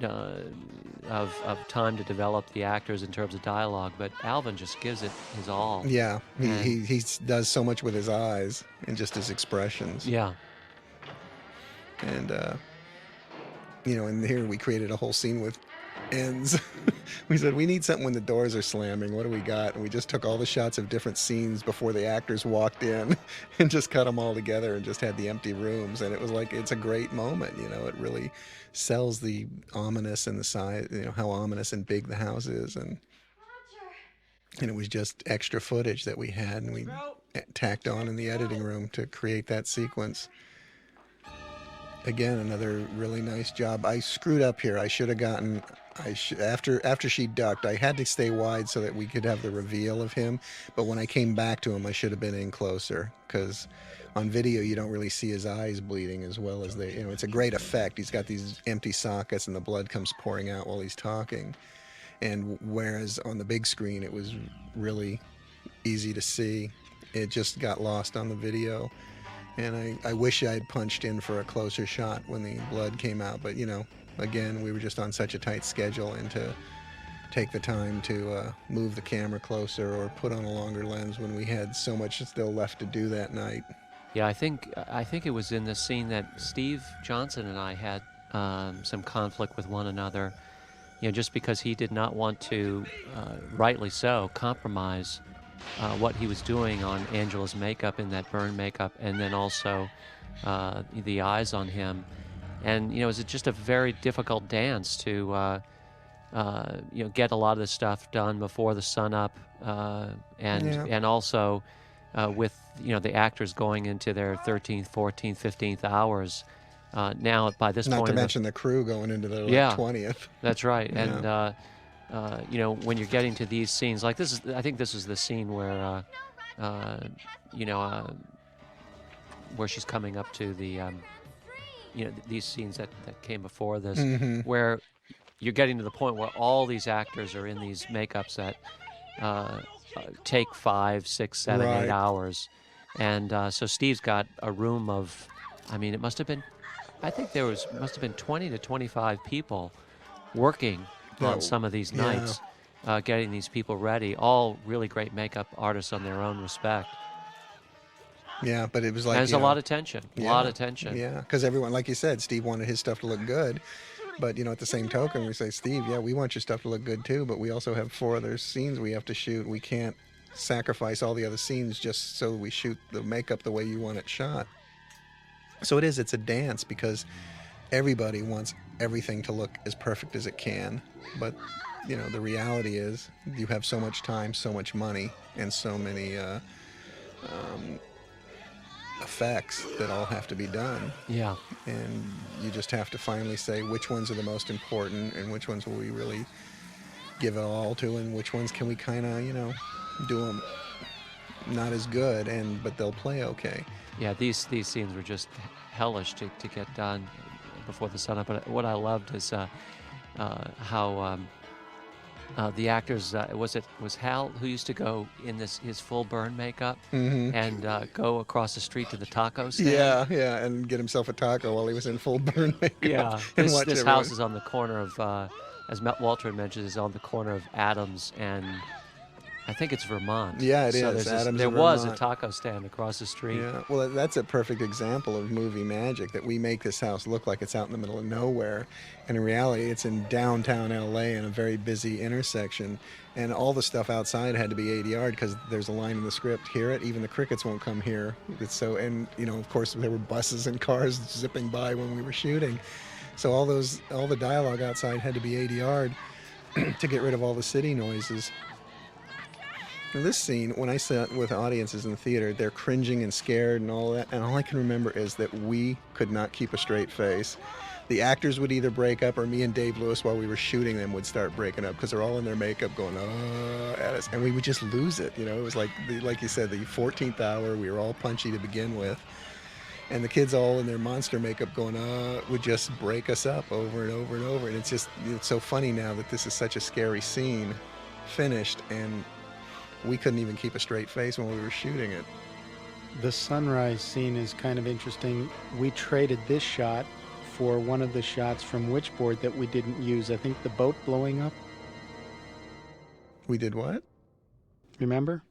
of time to develop the actors in terms of dialogue, but Alvin just gives it his all. Yeah, he does so much with his eyes and just his expressions. Yeah. And, and here we created a whole scene with ends. We said, we need something when the doors are slamming. What do we got? And we just took all the shots of different scenes before the actors walked in and just cut them all together and just had the empty rooms. And it was like, it's a great moment. It really sells the ominous and the size, how ominous and big the house is. And it was just extra footage that we had, and we tacked on in the editing room to create that sequence. Again, another really nice job. I screwed up here. I should have gotten, after she ducked, I had to stay wide so that we could have the reveal of him. But when I came back to him, I should have been in closer, because on video you don't really see his eyes bleeding as well as they, it's a great effect. He's got these empty sockets and the blood comes pouring out while he's talking. And whereas on the big screen it was really easy to see. it just got lost on the video. And I wish I had punched in for a closer shot when the blood came out. But, again, we were just on such a tight schedule, and to take the time to move the camera closer or put on a longer lens when we had so much still left to do that night. Yeah, I think it was in this scene that Steve Johnson and I had some conflict with one another, just because he did not want to, rightly so, compromise what he was doing on Angela's makeup in that burn makeup, and then also the eyes on him. And, it was just a very difficult dance to, get a lot of this stuff done before the sun up, and also with, the actors going into their 13th, 14th, 15th hours. Now, by this point... Not to mention the crew going into their 20th. That's right. Yeah. And, when you're getting to these scenes, like this I think this is the scene where, where she's coming up to the, these scenes that came before this, where you're getting to the point where all these actors are in these makeups that take 5, 6, 7, 8 hours. And so Steve's got a room of, it must have been, I think must have been 20 to 25 people working on some of these nights, getting these people ready. All really great makeup artists on their own respect. Yeah, but it was like... There's a lot of tension, Yeah, because everyone, like you said, Steve wanted his stuff to look good. But, at the same token, we say, Steve, we want your stuff to look good too, but we also have 4 other scenes we have to shoot. We can't sacrifice all the other scenes just so we shoot the makeup the way you want it shot. So it's a dance, because everybody wants everything to look as perfect as it can. But, the reality is you have so much time, so much money, and so many effects that all have to be done. Yeah. And you just have to finally say which ones are the most important, and which ones will we really give it all to, and which ones can we kind of, do them not as good, but they'll play okay. Yeah, these scenes were just hellish to get done before the sun up. But what I loved is how the actors, was Hal who used to go in his full burn makeup and go across the street to the taco stand? Yeah, and get himself a taco while he was in full burn makeup. Yeah, this house is on the corner of, as Walter had mentioned, is on the corner of Adams and I think it's Vermont. Yeah, it so is. There was a taco stand across the street. Yeah, well, that's a perfect example of movie magic, that we make this house look like it's out in the middle of nowhere. And in reality, it's in downtown L.A. in a very busy intersection. And all the stuff outside had to be 80-yard because there's a line in the script, hear it, even the crickets won't come here. Of course, there were buses and cars zipping by when we were shooting. So all the dialogue outside had to be 80-yard to get rid of all the city noises. In this scene, when I sat with audiences in the theater, they're cringing and scared and all that, and all I can remember is that we could not keep a straight face. The actors would either break up, or me and Dave Lewis, while we were shooting them, would start breaking up because they're all in their makeup going, at us, and we would just lose it. It was like you said, the 14th hour, we were all punchy to begin with, and the kids all in their monster makeup going, would just break us up over and over and over. And it's so funny now that this is such a scary scene finished, and we couldn't even keep a straight face when we were shooting it. The sunrise scene is kind of interesting. We traded this shot for one of the shots from Witchboard that we didn't use. I think the boat blowing up. We did what? Remember?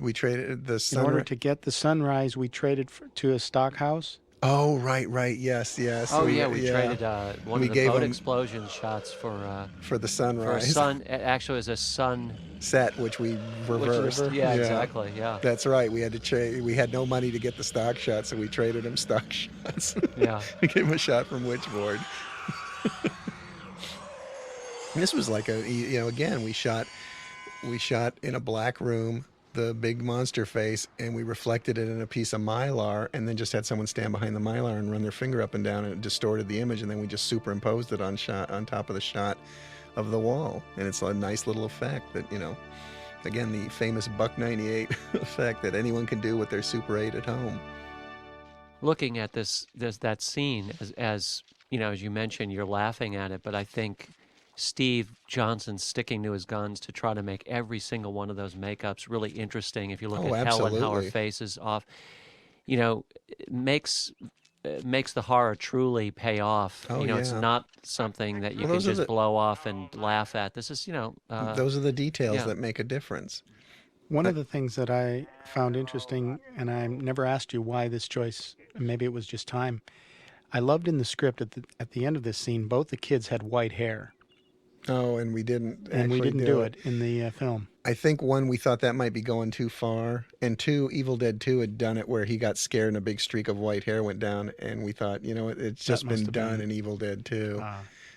We traded the sunrise. In order to get the sunrise, we traded to a stock house. Oh, right, yes. Oh, we traded one of the boat explosion shots for the sunrise. Actually, it was a sun set, which we reversed. Yeah, exactly, yeah. That's right. We had to trade. We had no money to get the stock shots, so we traded them stock shots. Yeah. We gave him a shot from Witchboard. This was like again, we shot in a black room, the big monster face, and we reflected it in a piece of Mylar, and then just had someone stand behind the Mylar and run their finger up and down, and it distorted the image, and then we just superimposed it on top of the shot of the wall. And it's a nice little effect that, again, the famous Buck 98 effect that anyone can do with their Super 8 at home. Looking at that scene, as you mentioned, you're laughing at it, but I think Steve Johnson sticking to his guns to try to make every single one of those makeups really interesting. If you look at Helen, how her face is off, it makes the horror truly pay off. It's not something that you can just blow off and laugh at. This is, those are the details that make a difference. One of the things that I found interesting, and I never asked you why this choice, maybe it was just time. I loved in the script at the end of this scene, both the kids had white hair. Oh, and we didn't. And we didn't do it in the film. I think one, we thought that might be going too far, and two, Evil Dead 2 had done it where he got scared and a big streak of white hair went down, and we thought, it's just been done in Evil Dead 2.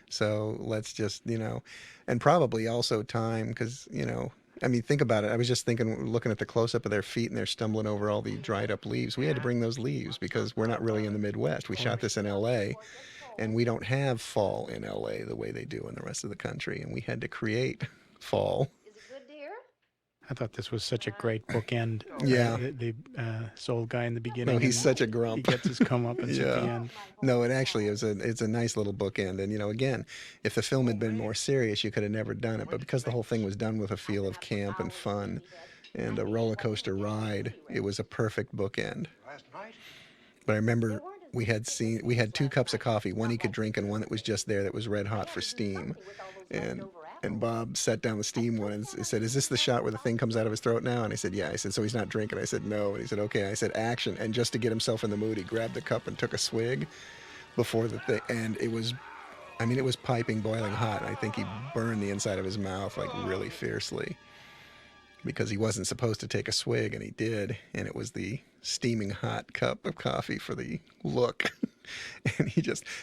So let's just, and probably also time, because, think about it. I was just thinking, looking at the close-up of their feet, and they're stumbling over all the dried-up leaves. We had to bring those leaves because we're not really in the Midwest. We shot this in L.A., and we don't have fall in L.A. the way they do in the rest of the country, and we had to create fall. Is it good, dear? I thought this was such a great bookend. Yeah. The soul guy in the beginning. No, he's such a grump. He gets his comeuppance at the end. No, it actually is it's a nice little bookend. And, again, if the film had been more serious, you could have never done it. But because the whole thing was done with a feel of camp and fun and a roller coaster ride, it was a perfect bookend. But I remember we had 2 cups of coffee, one he could drink and one that was just there that was red hot for steam. And Bob set down the steam one and said, "Is this the shot where the thing comes out of his throat now?" And I said, "Yeah." I said, "So he's not drinking?" I said, "No." And he said, "Okay." I said, "Action." And just to get himself in the mood, he grabbed the cup and took a swig before the thing. And it was piping boiling hot. And I think he burned the inside of his mouth like really fiercely because he wasn't supposed to take a swig, and he did. And it was the steaming hot cup of coffee for the look.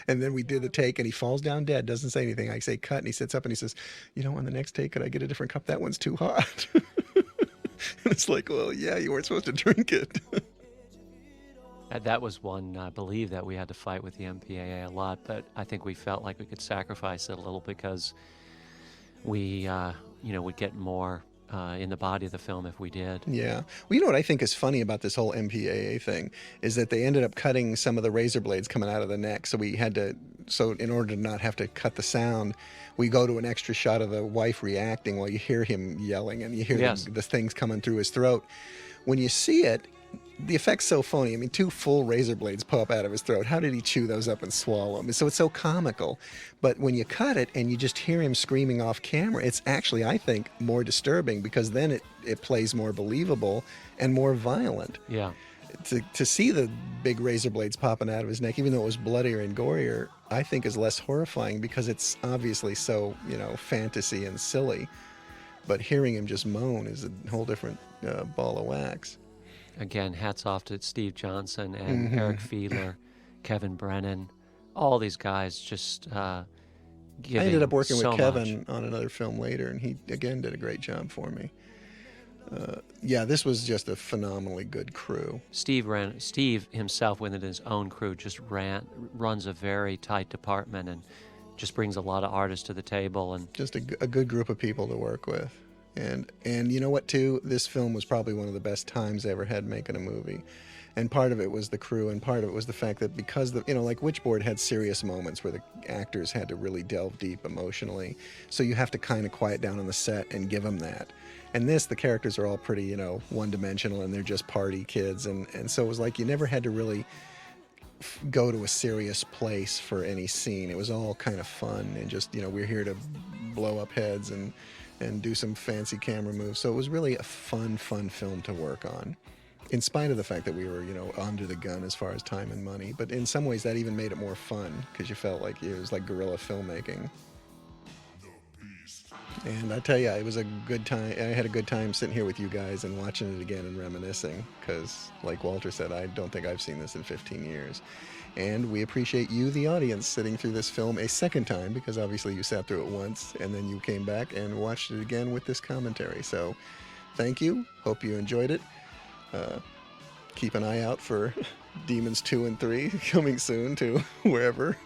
And then we did the take, and he falls down dead, doesn't say anything. I say cut, and he sits up and he says, "On the next take, could I get a different cup? That one's too hot." And it's like, well, yeah, you weren't supposed to drink it. That was one, I believe, that we had to fight with the MPAA a lot, but I think we felt like we could sacrifice it a little because we, would get more in the body of the film if we did. Yeah. Well, what I think is funny about this whole MPAA thing is that they ended up cutting some of the razor blades coming out of the neck. So in order to not have to cut the sound, we go to an extra shot of the wife reacting while you hear him yelling and you hear the things coming through his throat. When you see it, the effect's so phony. 2 full razor blades pop out of his throat. How did he chew those up and swallow them? So it's so comical. But when you cut it and you just hear him screaming off camera, it's actually, I think, more disturbing because then it plays more believable and more violent. Yeah. To see the big razor blades popping out of his neck, even though it was bloodier and gorier, I think is less horrifying because it's obviously so, fantasy and silly. But hearing him just moan is a whole different ball of wax. Again, hats off to Steve Johnson and Eric Fiedler, Kevin Brennan, all these guys just giving. I ended up working so with Kevin much. on another film later, and he, again, did a great job for me. This was just a phenomenally good crew. Steve himself, within his own crew, just runs a very tight department and just brings a lot of artists to the table. And just a good group of people to work with. And you know what, too? This film was probably one of the best times I ever had making a movie. And part of it was the crew, and part of it was the fact that because like Witchboard had serious moments where the actors had to really delve deep emotionally. So you have to kind of quiet down on the set and give them that. And the characters are all pretty, one-dimensional, and they're just party kids. And so it was like you never had to really go to a serious place for any scene. It was all kind of fun and just, we're here to blow up heads and do some fancy camera moves. So it was really a fun film to work on, in spite of the fact that we were, under the gun as far as time and money. But in some ways that even made it more fun because you felt like it was like guerrilla filmmaking. And I tell you, it was a good time. I had a good time sitting here with you guys and watching it again and reminiscing because, like Walter said, I don't think I've seen this in 15 years. And we appreciate you, the audience, sitting through this film a second time because obviously you sat through it once and then you came back and watched it again with this commentary. So thank you. Hope you enjoyed it. Keep an eye out for Daymons 2 and 3 coming soon to wherever.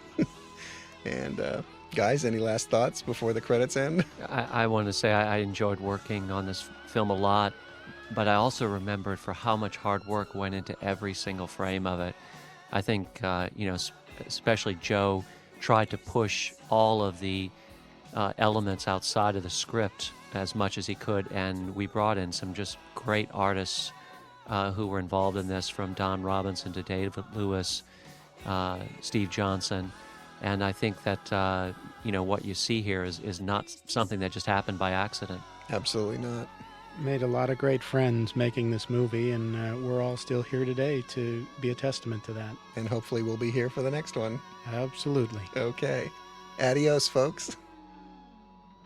And guys, any last thoughts before the credits end? I want to say I enjoyed working on this film a lot, but I also remembered for how much hard work went into every single frame of it. I think, especially Joe tried to push all of the elements outside of the script as much as he could, and we brought in some just great artists who were involved in this, from Don Robinson to David Lewis, Steve Johnson, and I think that what you see here is not something that just happened by accident. Absolutely not. Made a lot of great friends making this movie, and we're all still here today to be a testament to that. And hopefully we'll be here for the next one. Absolutely. Okay. Adios, folks.